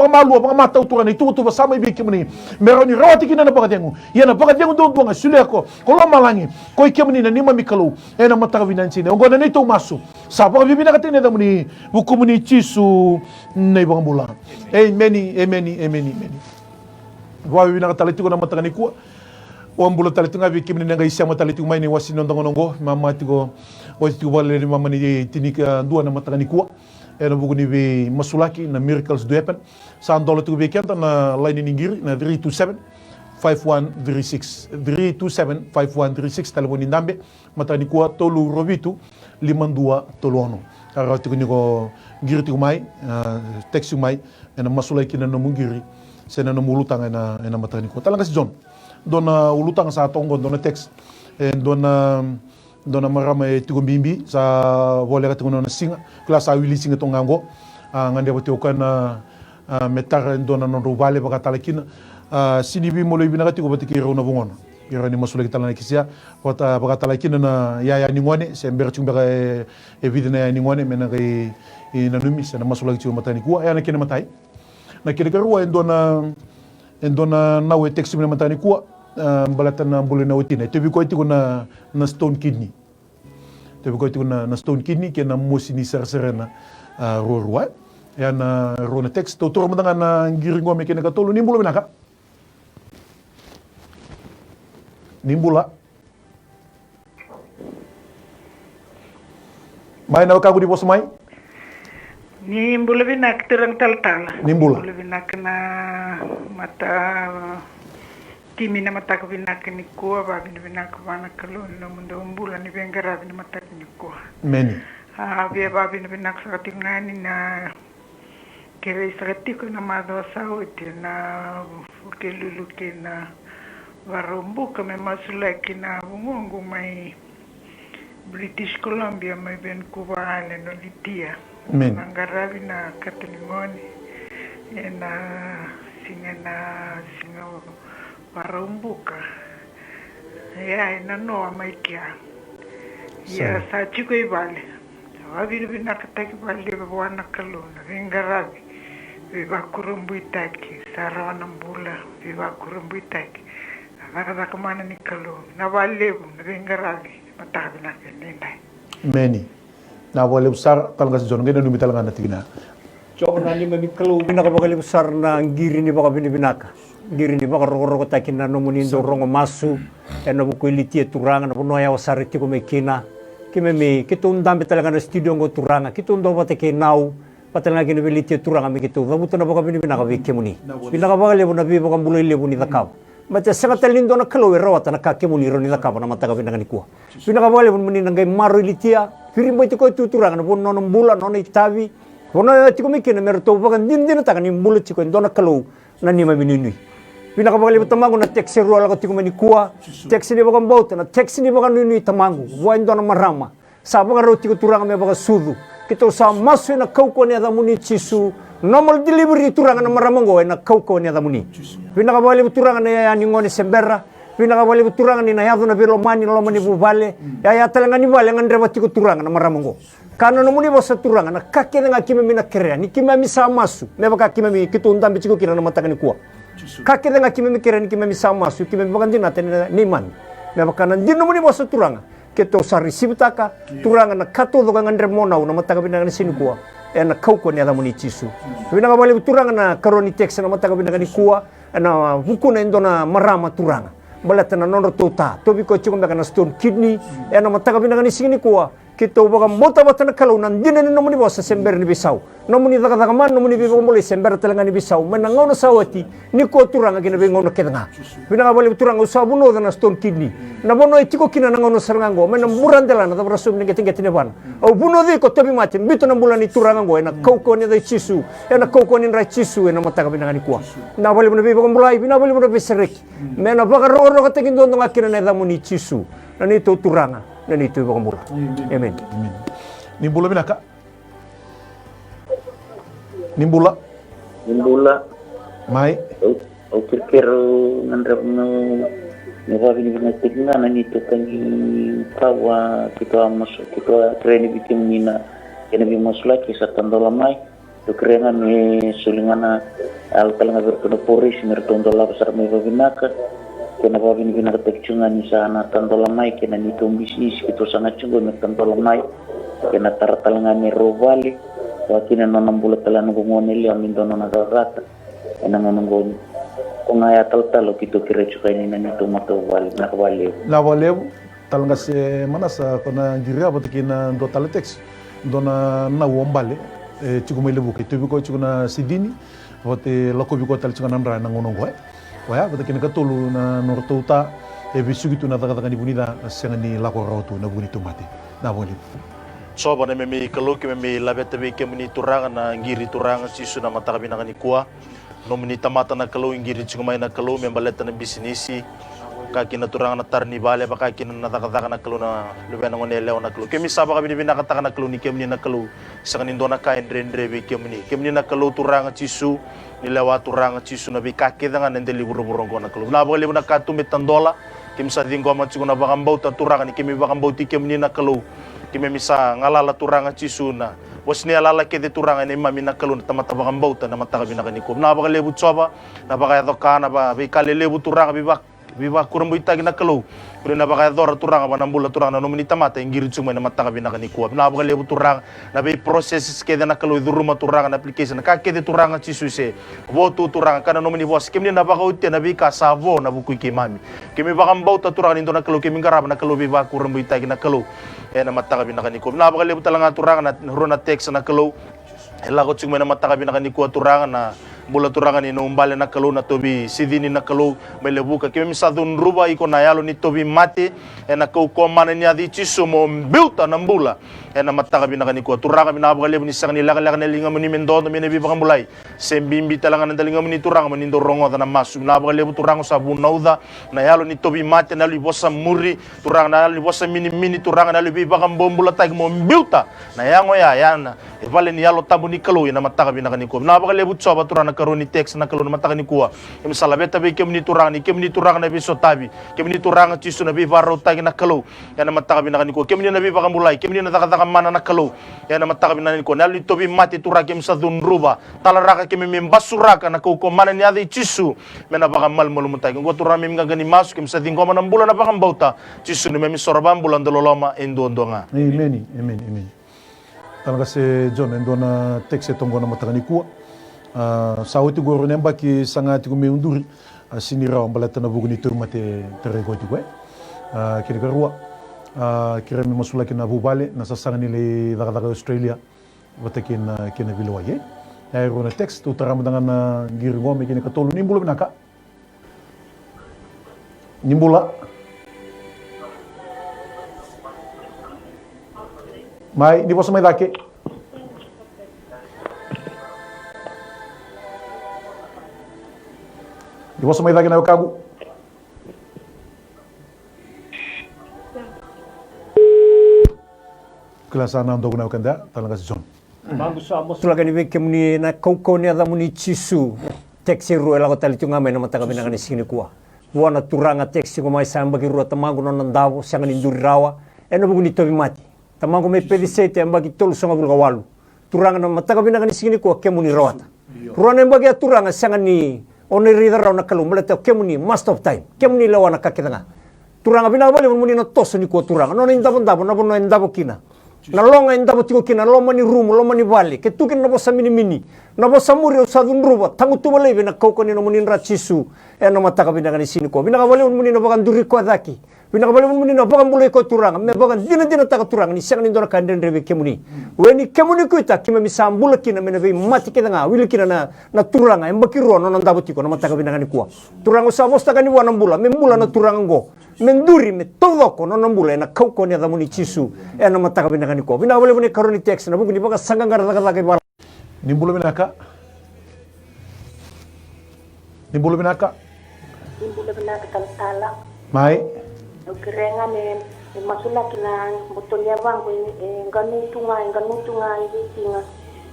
malua ba mata turana tubu ba sama ibi kemani. Meroni rawati kina na bagadengu. Yana bagadengu do bonga suleko. Kolo malangi. Ko kemani na nima mikalo. E na mataka vinansi ne. Ngona ni to masu. Sapa bibi na katene da muni bukumuni chisu nei bangambula. Many. Wa bibi na kataliti ko na mataka ni kuwa. O ambula taliti nga vi kemani nga isya mataliti mai ni wasino ndangonongo. Mama tigo tigo wale ni mama ni tinika dua na mataka ni kuwa. E na buku ni vi masulaki na miracles do happen. Sa andola tigo vi kenta na line ni ngiri na 327-5136 327-5136 telefoni ndambe matani kuwa tolu robitu limandua tolono ara tigo niko ngiri tigo mai text mai ena masulai kina no mungiri sena no mulutanga ena matani kuwa talanga si John dona ulutanga sa tongo dona text dona marama tigo bimbi sa volera tigo na singa klasa wili singa tongango ngande bote okana metara dona no vale bakatala kina sinibi molo ibina kati ko batiki rona bongona irani masule kitala kisia kota bakatala kina na ya ningone sember chumba evidena ya ningone mena kai ina numi sana masule kitu matani kuwa ya nakina matai na kile karua endona nawe text mena matani kuwa balatan na mbule na utina tebi ko itiko na stone kidney na stone kidney kena mosini serserena rorwa ya na rona text to toro manga na ngiringo me kena katolo nimbulo benaka nimbula mai na kagu di bos mai nimbula binak terang tal-tal nimbula binak na mata kimi na mata ko binak ni ko ba binak bana kalo no mundo umbula ni bengara bin mata ni ko meni bia ba binak sa tingani na kere sa tiko na madosa uti na kelulu kena Varumbuka may masulaki na bungongo may British Columbia may Vancouver Island o Litia. Amen. Nangarabi na katalimoni. Na singa varumbuka. Ya na noa may kia. Ya sa chiko ibale. Wabiri binakataki bali wana kaluna. Vingarabi. Viva kurumbu itaki. Sarawana mbula. Viva kurumbu itaki. Nakakamana ni kalu. Nawalebu. Vingarabi. Matabi na kanindai. Meni. Na wale besar kalau nggak sejono kita numit talangan natigna. Coba nani mami kalau binakabakali besar na ngiri ni baka binibinaka. Ngiri ni baka roko takin na nomunindo rongo masu. Na buku ilitie turanga na puno ya wasari tiko mekina. Kimemi kita undambe talaga na studio ngo turanga. Kita undambe take nau. Patalaga kini ilitie turanga mi kita. Vabuto na baka binibinaka vikemuni. Binakabakali bu na bi baka mulai lebu ni takaw. Baca sangat telindo na kalau erawat na kakemuni ro ni takaw na mataga binakani kuah. Binakabakali bu muni nangai maru ilitia. Firimbo itu kau tuturang na puno na bulan na itabi. Puno ya tiko mekina merto baka din takan ni mulut tiko ndona kalau na ni maminui. Pinakabakali bu tamangu na teksi ruala ko tiko meni kuah. Teksi ni baka bauta na teksi ni baka nunui tamangu. Wain ndona marama. Sa baka ro tiko turang me baka sudu. Kita usah masuk na kau ko ni ada muni cisu. Normal delivery turang na maramango na kau ko ni ada muni. Pinakabakali bu turang na ya ni ngoni sembera. Pinakabakali bu turang ni na yadu na biro mani lo mani bu vale. Ya talangan ni vale ngan reba tiko turang na maramango. Karena nomuni bosa turang na kake nga kime mina kerea ni kime misa masu. Meba kake kime kitu undam bichiko kira na mataka ni kuwa. Kake nga kime kerea ni kime misa masu kime bagan din natin ni man. Meba kana din nomuni bosa turang. Keto sa receive taka turang na kato do ngan remona na mataka bina ni sini kuwa. Na kau ko ni ada muni cisu. Pinakabakali bu turang na karoni teks na mataka bina ni kuwa na buku na indona marama turang. Balata na nonor tota. Tobi ko chiko na stone kidney. Na mataka bina ni sini kuwa. Kita ubaga mota na kalau nan dina ni nomuni bosa sember ni bisau nomuni daga man nomuni bi boleh sember telenga ni bisau menangau na sawati ni ko turanga gina be ngono kedanga bina bali turanga usabuno na stone kidney na bono itiko kina nangono sarango men murandela na tabrasum ni geting getine ban au buno di ko tobi mati bito na bulani turanga go na kau ni dai cisu na kau ni rai cisu na mata bina ni kuwa na bali bono bi bulai bina bali bono beserek men baga ro ro katekin do ngakina na damuni cisu na ni to turanga dan itu baka mula. Amen. Nimbula binaka. Nimbula. Mai. O kirkero nandra no vavi ni tigna na ni to kangi kawa kita treni bitim nina kena bi masula ki satandola mai to krena me sulingana al kalanga bertono poris mertondola besar me vavinaka kena bawa ini kena ketekcungan di sana tantola mai kena nitung bisnis kita sangat cunggu nak tantola mai kena taratalangan ni robali wakina nonam bulat talan ngomong ni liam minto nona rata kena ngomong kongaya tal kita kira cukai ni nitung mata wali nak wali la wale talanga se manasa kona gira batikina do taletex dona na wombale chikume lebu ke tubi ko chukuna sidini vote lokobi ko tal chukana nra na ngono go waya bata kena katulu na nortouta bisu gitu na taka ni bunida sengani lako rotu na bunito mati na boli Soba na memi kalau ke memi labeta be ke meni turanga na ngiri turanga sisu na mata kabina ni kuah no meni tamata na kalau ngiri cuma na kalau membaleta na bisnisi kaki na turanga na tarni bale ba kaki na taka na kalau na lubena ngone lew na kalau kemi saba kabini bina kata na kalau ni kemi na kalau sengani dona kain rendre be kemi na kalau turanga sisu nilawa turanga cisu na bi kake dengan nendeli buru-burong na kalau na boleh na katu metandola kim sa dinggo ma ciku na bakambau ta turanga ni kimi bakambau ti kim ni na kalau kimi misa ngalala turanga cisu na was ni alala ke de turanga ni mami na kalau na tamata bakambau ta na mata kabina kaniku na baka lebu coba na baka doka na ba bi kale lebu turanga bi bak kurang buita na kalau Kuri na baka dora turanga ba nambula turanga no minita mata ingiri cuma na mata kabina kaniku na baka lebu turanga na bi proses ke de na kalau duruma turanga na application na kake de turanga cisu se votu turanga kana no mini vos kimni na baka utte na bi ka savo na buku ki mami kimi baka mbauta turanga ni na kalau kimi garab na kalau bi ba kurang buita na kalau na mata kabina kaniku na baka lebu talanga turanga na rona text na kalau ela ko cuma na mata kabina kaniku turanga na bula turanga ni no umbale na kalau na tobi sidini na kalau melebuka kime misadun ruba iko na yalo ni tobi mate na kau komana ni adi chiso mo mbiuta na mbula na mataka binaka ni ko turanga binabaka lebu ni sang ni laka na linga muni mendo mene bibaka mulai sembimbi talanga na dalinga muni turanga muni dorongo na masu binabaka lebu turanga sa bunauda na yalo ni tobi mate na libosa muri turanga na libosa mini turanga na bibaka mbombula tag mo mbiuta na yango ya yana e vale ni yalo tabu ni kalau na mataka binaka ni ko binabaka lebu tsoba turanga karoni text na kalau na mataka ni ko im salabeta be kemni turanga na biso tabi kemni turanga chisu na bibaro tag na kalau ya na mataka binaka ni ko kemni na bibaka mulai kemni na taka mana na kalau ya na mataka binaka ni ko na li tobi mate turanga kem sa dunruba talaraka kemi membasuraka na ko mana ni adi chisu mena baka malmol mutai ko turanga mem gani masu kem sa dingoma na bulan na baka mbauta chisu ni memi sorban bulan dololoma endondonga amen talaga se John endona tekse tongona mataka ni kuwa sauti goro nemba ki sangati ko meunduri sinira balata na buguni turmate terego tikwe kiri garua kira mi masula kina bubale na sasanga nile daga Australia watakin kina bilwaye ay rona text utaram dengan giri ngome kini katolu nimbula binaka nimbula mai di bosa mai dake di bosa mai dake na kagu kelasa na ndogo na kanda talaga si John bagus amo sulaga ni kemuni na kau ni ada muni chisu teksi ru ela kota litunga me na mataka binanga ni sini kuwa buana turanga teksi ko mai samba ki ru tamangu non ndavo sanga ni nduri rawa eno bugu ni tobi mati tamangu me pedisete amba ki tolu sanga bulga walu turanga na mataka binanga ni sini kuwa kemuni rawata ruana amba ki turanga sanga ni oni rida raw na kalu mulata kemuni must of time kemuni lawana kakitanga turanga binanga bali muni no toso ni kuwa turanga non ndavo na bono ndavo kina na longa ndabo tiko kina loma ni rumu loma ni vale ke tukin na bosa mini na bosa muri usadun ruba tangu tu balai bina koko ni no munin rachisu na mataka bina ni sini ko bina ka bale munin no bagan duri ko daki bina ka bale munin no bagan bulai ko turanga me bagan dina taka turanga ni sang ni ndona kanden rebe kemuni weni kemuni kuita kima misambula kina me be mati kina wili kina na turanga embaki ro no ndabo tiko na mataka bina ni kuwa turanga sa bosta kani wana mbula me mbula na turanga ngo menduri me todo ko no nambula na koko ni adamuni chisu na mataka bina ni ko bina bale bune karoni text na bugu ni baga sanga ngara daga ke bala nimbula binaka nimbula binaka tala mai ukirenga ne masula kina botolia bangu nganu tunga itinga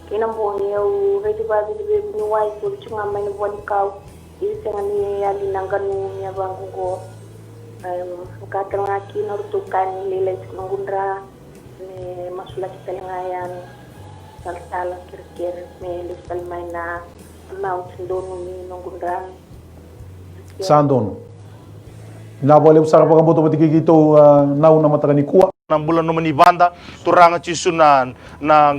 kina mboni au hedi babi ni wai ko chunga mai boni kau isenga ni ali nanganu ya bangu go katanga kina rutukan lele ngundra ne masula kita ngayan saltala kir me lisal maina mau sindonu ni ngundra sandon na boleh usara pakai boto batiki gitu nau nama takani kuat na bulan no mani banda turanga chisu na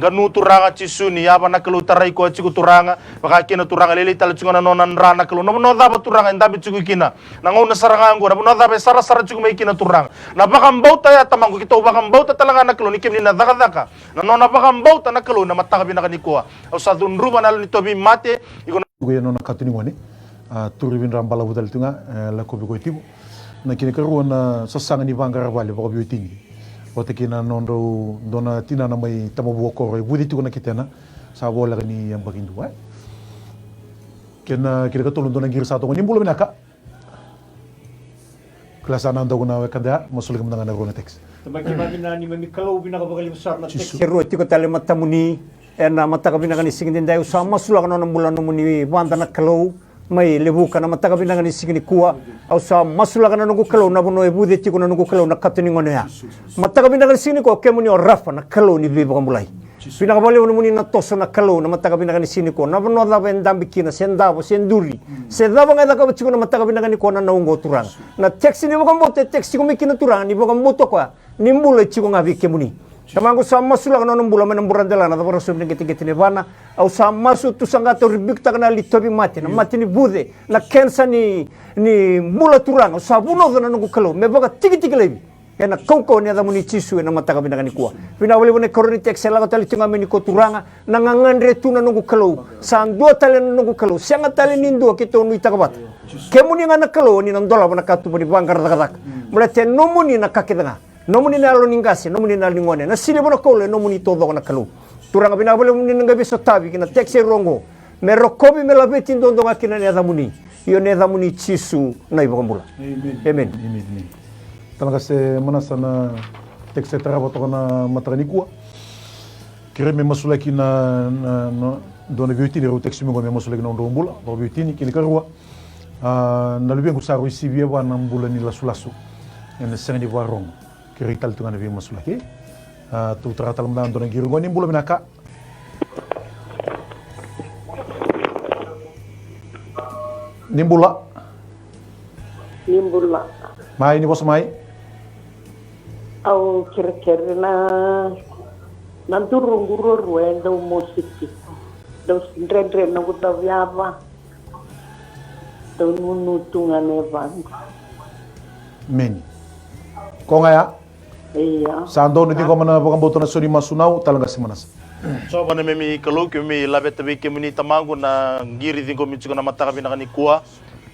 ganu turanga chisu ni yaba na kalu tarai ko chiku turanga baka kina turanga lele tal chunga na nonan rana kalu no daba turanga ndabi chiku kina na ngau na saranga ngora no daba sara chiku mai kina turanga na baka mbauta ya tamangu kita baka mbauta talanga na kalu ni kimni na daka na nona baka mbauta na kalu na mataka binaka ni ko au sadun ruba na ni tobi mate iko gue nona katuni ngone turibin rambala budal tunga la ko bigo tibu na kini karuan na sasanga ni bangara vale baka bigo tingi Wata kina nondo dona tina na mai tamo buoko roi budi tu na kitena sa bola ni yang bagindu kena kira katulun dona gir satu ni bulu binaka kelasa nando guna kada masul ke mendangan rona teks tabaki babina ni mami kalau binaka bakali besar na teks hero tiko tale matamuni ena mata kabinaka ni singin dai usama sulak no bulan no muni banda na kalau mai lebu kana mata kabinaka ni singin kuwa au sa masula kana nungu kalau na bono ebu de tiko na nungu kalau na katuni ngone ya mata kabinaka ni singin ko kemuni rafa na kalau ni biba mulai pinaka bale no muni na toso na kalau na mata kabinaka ni singin ko na bono da ben dambikina sendavo senduri sedava ngada ka tiko na mata kabinaka ni ko na nungu turang na teksi ni bokam bote teksi ko mikina turang ni bokam boto kwa ni mbule tiko ngavi kemuni Kamangu sama sulah kana nambula menamburan dela na tabara sumne gete ne bana au sama su tu sangato ribikta kana litobi mati na mati ni bude na kensa ni mula turang au sabuno na nungu kalau me baga tiki lebi na kau ni adamuni chisu na mataka ni kuwa pina wale wone koroni tek sela tali tunga meni ko turanga na ngangandre tuna nungu kalau sang dua tali nungu kalau sianga tali nindo kito nui takabat kemuni ngana kalau ni nandola wana katu bani bangar dakadak mulate nomuni na kakidanga nomuni na alo ningasi nomuni na lingone na sile bona kole nomuni todo na kalau turanga pina wale muni nga biso tabi kina tek se rongo merokobi melabeti ndondo ngakina ni adamuni iyo ni adamuni chisu na ibokambula amen Talaga se mana sana tek se tara boto na matani kuwa. Kire me masulaki na dona biutini ro tek sumo me masulaki na ndombula, ro biutini kili karua. Na lubi ngu saru isibia wa na mbula ni lasulasu. Ene sengi wa rong. Kire tal tunga na bi masulaki. Tu tara tal mna dona giru ni mbula minaka. Nimbula. Mai ni bos mai. Au kira-kira na durung-guru do musiki do ndre na guta viava do nunutunga nevan Meni. Ko ngaya? Iya. Sando ni ko mana bakang boto na suri masunau talaga semanas. So bana memi kalau kami labet tabi kami tamangu na giri dingo michuko na mataka binakani kuwa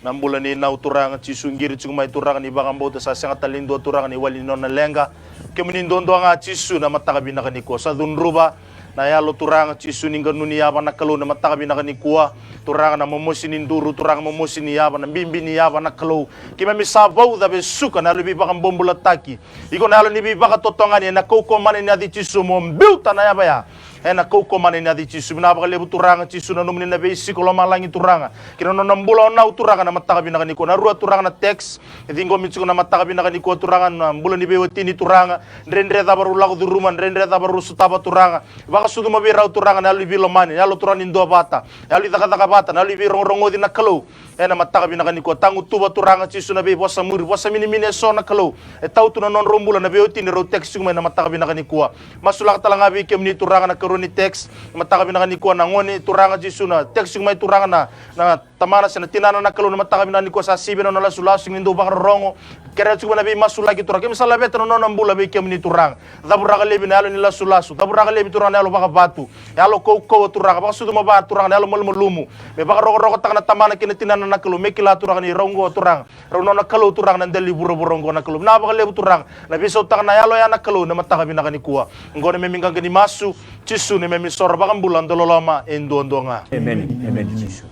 na mbula ni na uturanga chisungiri chuma ituranga ni bakang boto sa sanga talindo uturanga ni wali nona lenga kami ni ndondo nga chisu na mataka binakani kuwa sa dunruba na yalo turanga chisu ninga nuni yaba na kalau na mataka binakani kuwa turanga na momosi ni nduru turanga momosi ni yaba na bimbi ni yaba na kalau kima misabau da besuka na lubi bakang bombula taki iko na yalo ni bibaka totongani na koko mani na di chisu mo mbilta na yaba ya na koko mani na di chisu na baka lebu turanga chisu na numni na beisi kolo malangi turanga kina no nambula na turanga na mataka binakani kuwa na rua turanga na text idingo mitsuko na mataka binakani kuwa turanga na mbula ni bewetini turanga ndrendre da baru lagu di rumah ndrendre da baru sutaba turanga baka sudu mabira turanga na lubi lomani na lo turani ndo bata na lubi taka bata na lubi rongo di na kalau na mataka binakani kuwa tangu tuba turanga chisu na be bosa muri bosa mini mini so na kalau tau tu na non rombula na bewetini ro text kuma na mataka binakani kuwa masulak talanga bi kemni turanga na ni text mataka binakani kuwa na ngoni turanga chisu na text kuma turanga na tamana sena tinana na kalau na mataka binakani kuwa sa sibe na la sulasu ngindo bakar rongo kera chuma na be masulaki turanga misala beta no nambula be kemni turanga daburaga lebi na ni la sulasu daburaga lebi turanga lo baka batu yalo ko turanga baka sudu maba turanga yalo mulmulumu be baka rogo takana tamana kina tinana na kalau mekila turanga ni rongo turanga rono na kalau turanga na deli buro na kalau na baka lebi turanga na biso takana yalo ya na kalau na mataka binakani kuwa ngone meminga gani masu chisu ni memi sor baka bulan dololoma endo nga amen chisu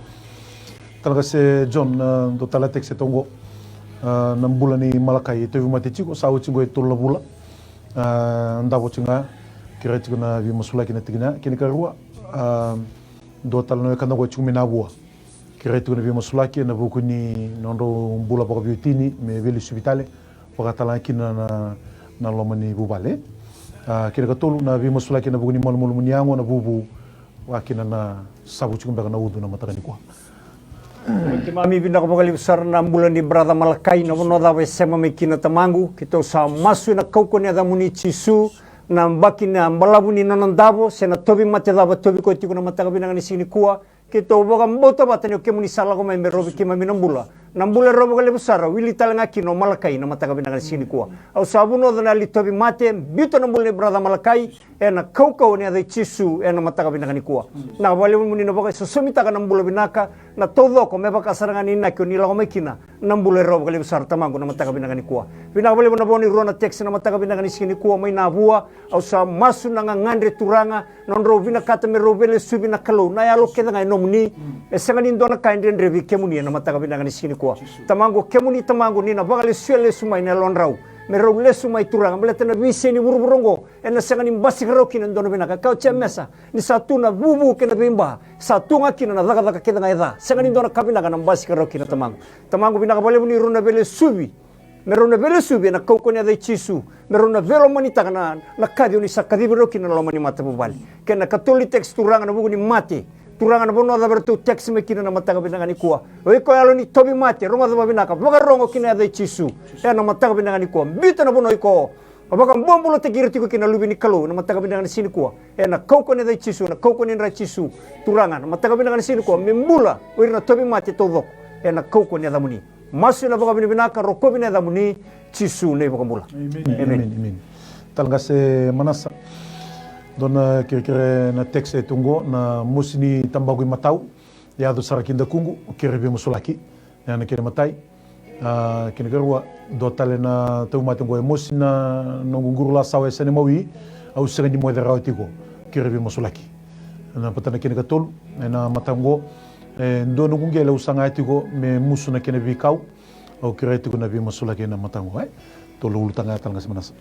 Talaga se John do tala tek se tongo na mbula ni Malakai te vumate chiko sa uchingo e tola bula ndavo chinga kira chiko na vi masula kina tigina kini karua do tala no kana go chumi na bua kira chiko na vi masula kina na buku ni nondo mbula baka biutini me veli subitale baka tala kina na loma ni bubale kira katolu na vi masula kina buku ni malmulu munyango na bubu wakina na sabu chiko baka na udu na mataka ni kwa Mami bina ko bakali besar na bulan di Brada Malakai na mono da sema mekina tamangu kita sa masu na kauko ni adamuni chisu na mbaki na malabuni na nandabo sena tobi mate daba tobi ko tiko na mataka bina ni sini kuwa kita boga mbota batani ke muni sala ko mai merobi ke mami nambula robo kali besar wili talanga kino Malakai na mataka bina ni sini kuwa au sabuno na li tobi mate bito na bulan di Brada Malakai na kauko ni adai chisu na mataka bina ni kuwa na wale muni na boga sosomita ka nambula binaka na todo ko meba kasarangan ina ko nila ko mekina nambule rob kali besar tamango na mataka binagani kuwa binabale na boni rona text na mataka binagani sini kuwa may nabua au sa masu na ngandre turanga non ro binakata me robele subi na kalo na yalo keda ngai nomni esangani ndona kainde ndrevi kemuni na mataka binagani sini kuwa tamango kemuni tamango ni na bagale suele sumai na lonrau mero lesu mai turanga meleta na bise ni buruburongo ena sanga ni mbasi karoki na ndono benaka kau chemesa ni satu na bubu kena bimba satu ngaki na daga keda ngaida sanga ni ndona kabina na mbasi karoki na tamangu binaka bale ni runa bele subi mero na bele subi na kau konya dai chisu mero na velo manita na kadi ni sakadi beroki na lomani mata bubali kena katoli text turanga na bugu ni mate turanga na bono da bertu text mekina na mataka binanga ni kuwa oi ko yalo ni tobi mate ronga da binaka boga rongo kina da chisu na mataka binanga ni kuwa bita na bono iko abaka mbombulo te girti ko kina lubi ni kalo na mataka binanga ni sini kuwa na kauko ni da chisu na kauko ni ra chisu turanga na mataka binanga ni sini kuwa membula oi na tobi mate todo na kauko ni da muni masu na baka binibinaka rokobi na damuni chisu ne baka mula. Amen. Talaga se manasa dona kira na tekst tungo na musni tambagui matau ya do sarakinda kungu kira be musulaki ya na kira matai kini garwa do tale na tau matungo musni na nongunguru la sawe sene mawi au sengi mo dera otiko kira be musulaki na patana kini katol na matango ndo nungungela usanga etiko me musuna kina vikau au kira etiko na be musulaki na matango tolo ulutanga talanga semanasa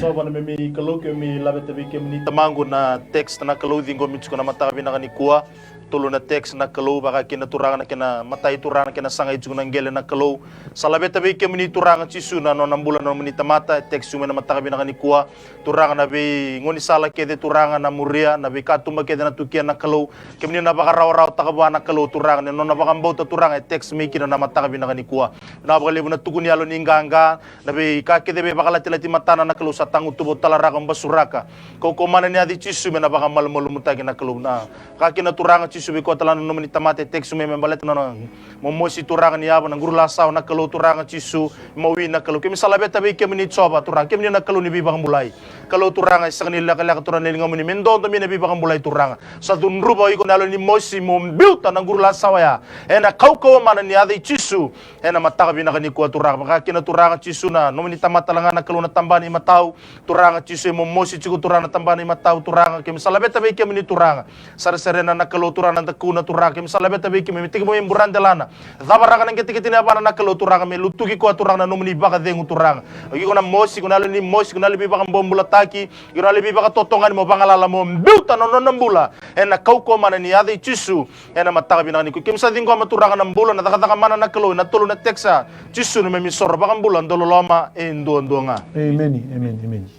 so bana me kalau ke mi labete be ke ni tamango na text na kalau dingo mitsuko na mata bina kani kuwa tolo na text na kalau baka kina turanga na kina matai turanga kina sanga itu na ngele na kalau salabete be ke ni turanga chisu na no nambula no ni tamata text sume na mata bina kani kuwa turanga na be ngoni sala ke de turanga na muria na be katuma ke de na tukia na kalau ke ni na baka raw takaba na kalau turanga no na baka mbota turanga text me kina na mata bina kani kuwa na baka lebu na tukuni alo ninganga na be kede be bakala tilati matana na kalau satangu tubo talaraka basuraka ko mana ni adi chisu me na baka malmol mutagi na kalau na kakina turanga chisu be ko talana no ni tamate teksu me membalet na momosi turanga ni aba na gurula saw na kalau turanga chisu mawi na kalau kemi salabeta be kemi ni choba turanga kemi na kalau ni bi baka mulai kalau turanga isang nila kala turanga ni ngamuni mendo to mi na bi baka mulai turanga sa dunruba iko nalo ni mosi mombilta na gurula saw ya ena kauko mana ni adi chisu ena mataka bi na kani ko turanga kakina turanga chisu na no ni matalanga na kalau na tambani matau turanga chisu mo mosi chiku turanga tambani matau turanga kemi salabeta be kemi ni turanga sar serena na kalau turanga na kuna turanga kemi salabeta be kemi mitigi mo imburan delana dabaraka nang kiti na bana na kalau turanga me lutugi ko turanga no ni baka dengu turanga igi ko na mosi ko na ni mosi ko na libi baka bombula taki ko na libi baka totongan mo bangalala mo mbuta no nambula ena kauko mana ni ade chisu ena mataka binani ko kemi sa dingo maturanga na mbula na takataka mana na kalau na tulu na teksa chisu no me misor baka mbula ndolo loma ndonga amen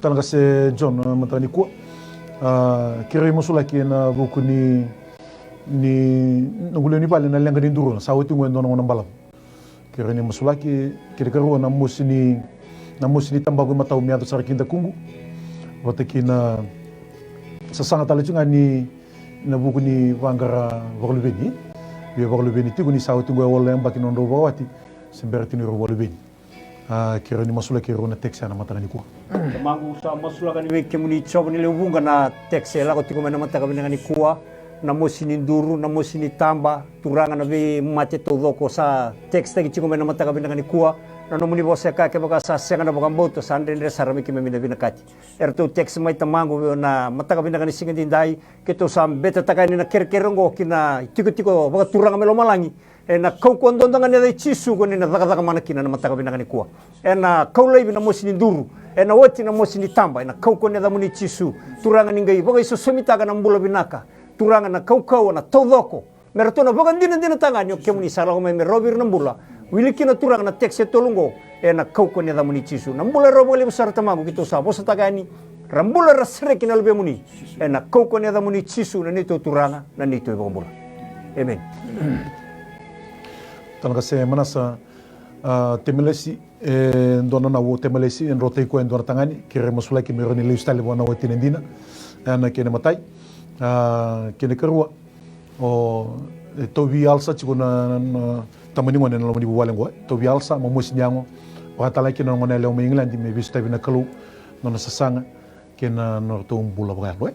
talaga se John matani ko kire musulaki na buku ni ngule ni bale na lenga ni nduro sa wati ngwen dono balam kire ni musulaki kire karo na musini tambago matau mi ado sarakinda kungu wataki na sasanga talachunga ni na buku ni wangara vorlubeni bi vorlubeni tiguni sa wati ngwe wala mbaki nondo wati semberti ni vorlubeni kira ni masula kira na teksa na matana ni ko mangu sa masula kan we kemuni chob ni lewunga na teksa la ko tiko mena mata ka ni kuwa na mosini nduru na mosini tamba turanga na we mate to doko sa teksta ki tiko mena mata ka ni kuwa na no muni bose ka ke baka sa senga na baka mboto sa ndre sarami ki memina binakati erto teksa mai tamangu na mata ka ni singa dindai ke to sam beta takani na kerkerongo kina tiko baka turanga melo malangi na kau kondondangan ni chisu ko ni na daga mana kina na mata kabina ni kuwa na kau lai bina mosini nduru na wati na mosini tamba na kau ko ni da muni chisu turanga ni ngai bagai so somita ka na mbula binaka turanga na kau na todoko meratona bagan dina tanga ni kemuni sala ko me robir na mbula wilikina turanga na tekse tolungo na kau ko ni da muni chisu na mbula robo le besar tamago kito sa bosa tagani rambula rasre kina lbe muni na kau ko ni da muni chisu na nito turanga na nito ibambula amen talaga se manasa temelesi ndona na wo temelesi en rotei ko ndona tangani kire masula ki meroni le stale bona wati ndina na kene matai kene karwa o tobi alsa chiko na tamani ngone na lomani buwale ngo tobi alsa mo mosinyango wa tala ki no ngone le mo England me vista bina kalu no sasanga kena no to umbula ba lo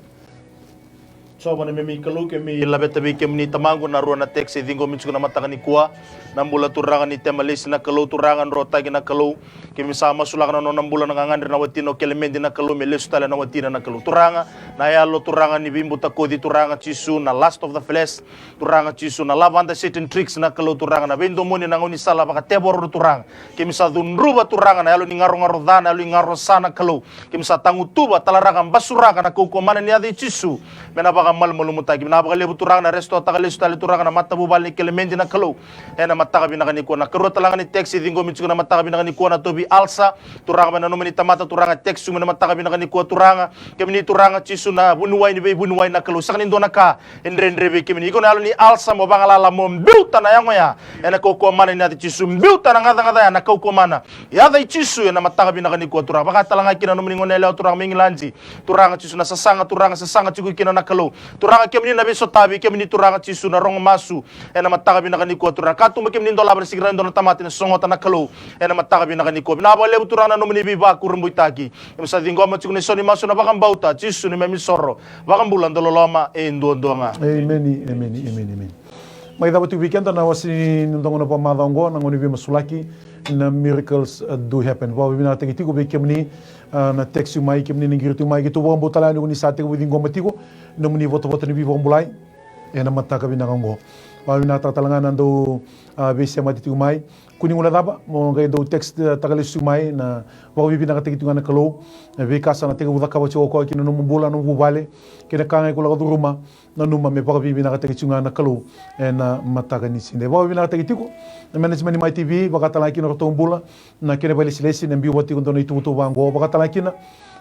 so bana me kalau ke mi labeta be ke ni tamango na ro na text dingo mitsu na mata ni kuwa nambula turanga ni temalis na kalau turangan rota na kalau ke mi sama sulak na nambula na ngandir na watino kelemendi na kalau me lestala na watina na kalau turanga na ya lo turanga ni bimbo takodi turanga chisu na last of the flesh turanga chisu na lavanda certain tricks na kalau turanga na bendo moni na ngoni sala baka tebor turanga ke mi sa dunruba turanga na ya lo ni ngaro dana lo ngaro sana kalau ke mi sa tangutuba talaranga basuraka na kukomana ni adi chisu mena baka mal malumutagi na baka lebu turanga na resto takalesu tali turanga na mata bubal ni kelemendi na kalau ena mata kabina kani ko na karo talanga ni text dingo mitsu na mata kabina kani ko na tobi alsa turanga na no meni tamata turanga text na mata kabina kani ko turanga kemini turanga chisu na bunuwai ni be bunuwai na kalau sakni ndona kaendre be kemini ko na ni alsa mo bangala mo mbiuta na yango ya ena ko mana ni ati chisu mbiuta na ngada na ko mana ya dai chisu na mata kabina kani ko turanga baka talanga kina no meni ngone le turanga mingilanji turanga chisu na sasanga chiku kina na kalau turanga kemni na beso tabi kemni turanga chisu na rong masu ena mataka bina kani ko turanga katu kemni ndola bar sigra ndona tamati na songota na kalau ena mataka bina kani ko bina ba lebu turanga no mini biba kurumbu itaki emsa dingo ma chukune soni masu na bakam bauta chisu ni memi sorro bakam bulan dololoma e ndonga amen amen amen amen mai da tu weekend na wasi ndongo na pamada ngo na ngoni bima sulaki na miracles do happen wa bina tagi ko be kemni na text mai kemni ngir tu mai gitu bo mbotala ni sate ko dingo matiko no muni voto ni bi bombulai ena mataka bina ngo wa bina tatalanga nando be sema tiku mai kuning ula daba mo ngai do text tagale sumai na wa bi bina tagi tungana kalo be kasa na tega udaka wa ko kino no mbula no bubale kena kanga ko la ruma na numa me pa bi bina tagi tungana kalo ena mataka ni sinde wa bina tagi tiku na management mai tv bakatala kino to mbula na kene bali silesi na mbiwa tiku ndo itu to bango bakatala kina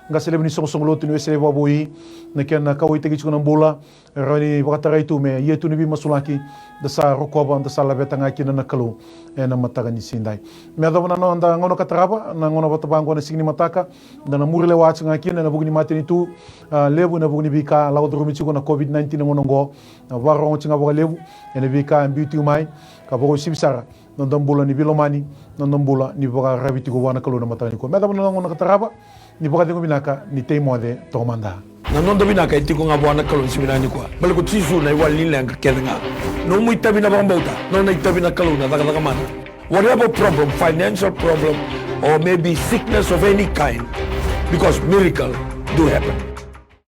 nga sele ni song lotu ni sele baboi na kena kawai tagi tungana mbula rani bakatara itu me yetu ni bi masulaki da sa rokoba da sa labeta nga kina na kalo ena mataka ni sindai me da na onda ngono katraba na ngono batabango na signi mataka da na murile wa nga kina na bugni matini tu lebu na bugni bika lawo drumi chiko na covid-19 ngono ngo waro nga boga lebu ena bika beauty mai ka bogo sibsara non dombula ni bilomani non dombula ni boga rabiti go wana kalo na matani ko me da na ngono katraba ni boga dingo binaka ni teimode tomanda na nondo binaka itiko nga bwana kalo siminani kwa bal ko tisu na iwali lenga kedenga no mu itabi na bambauta no na itabi na kalo na daga mana whatever problem, financial problem or maybe sickness of any kind, because miracle do happen.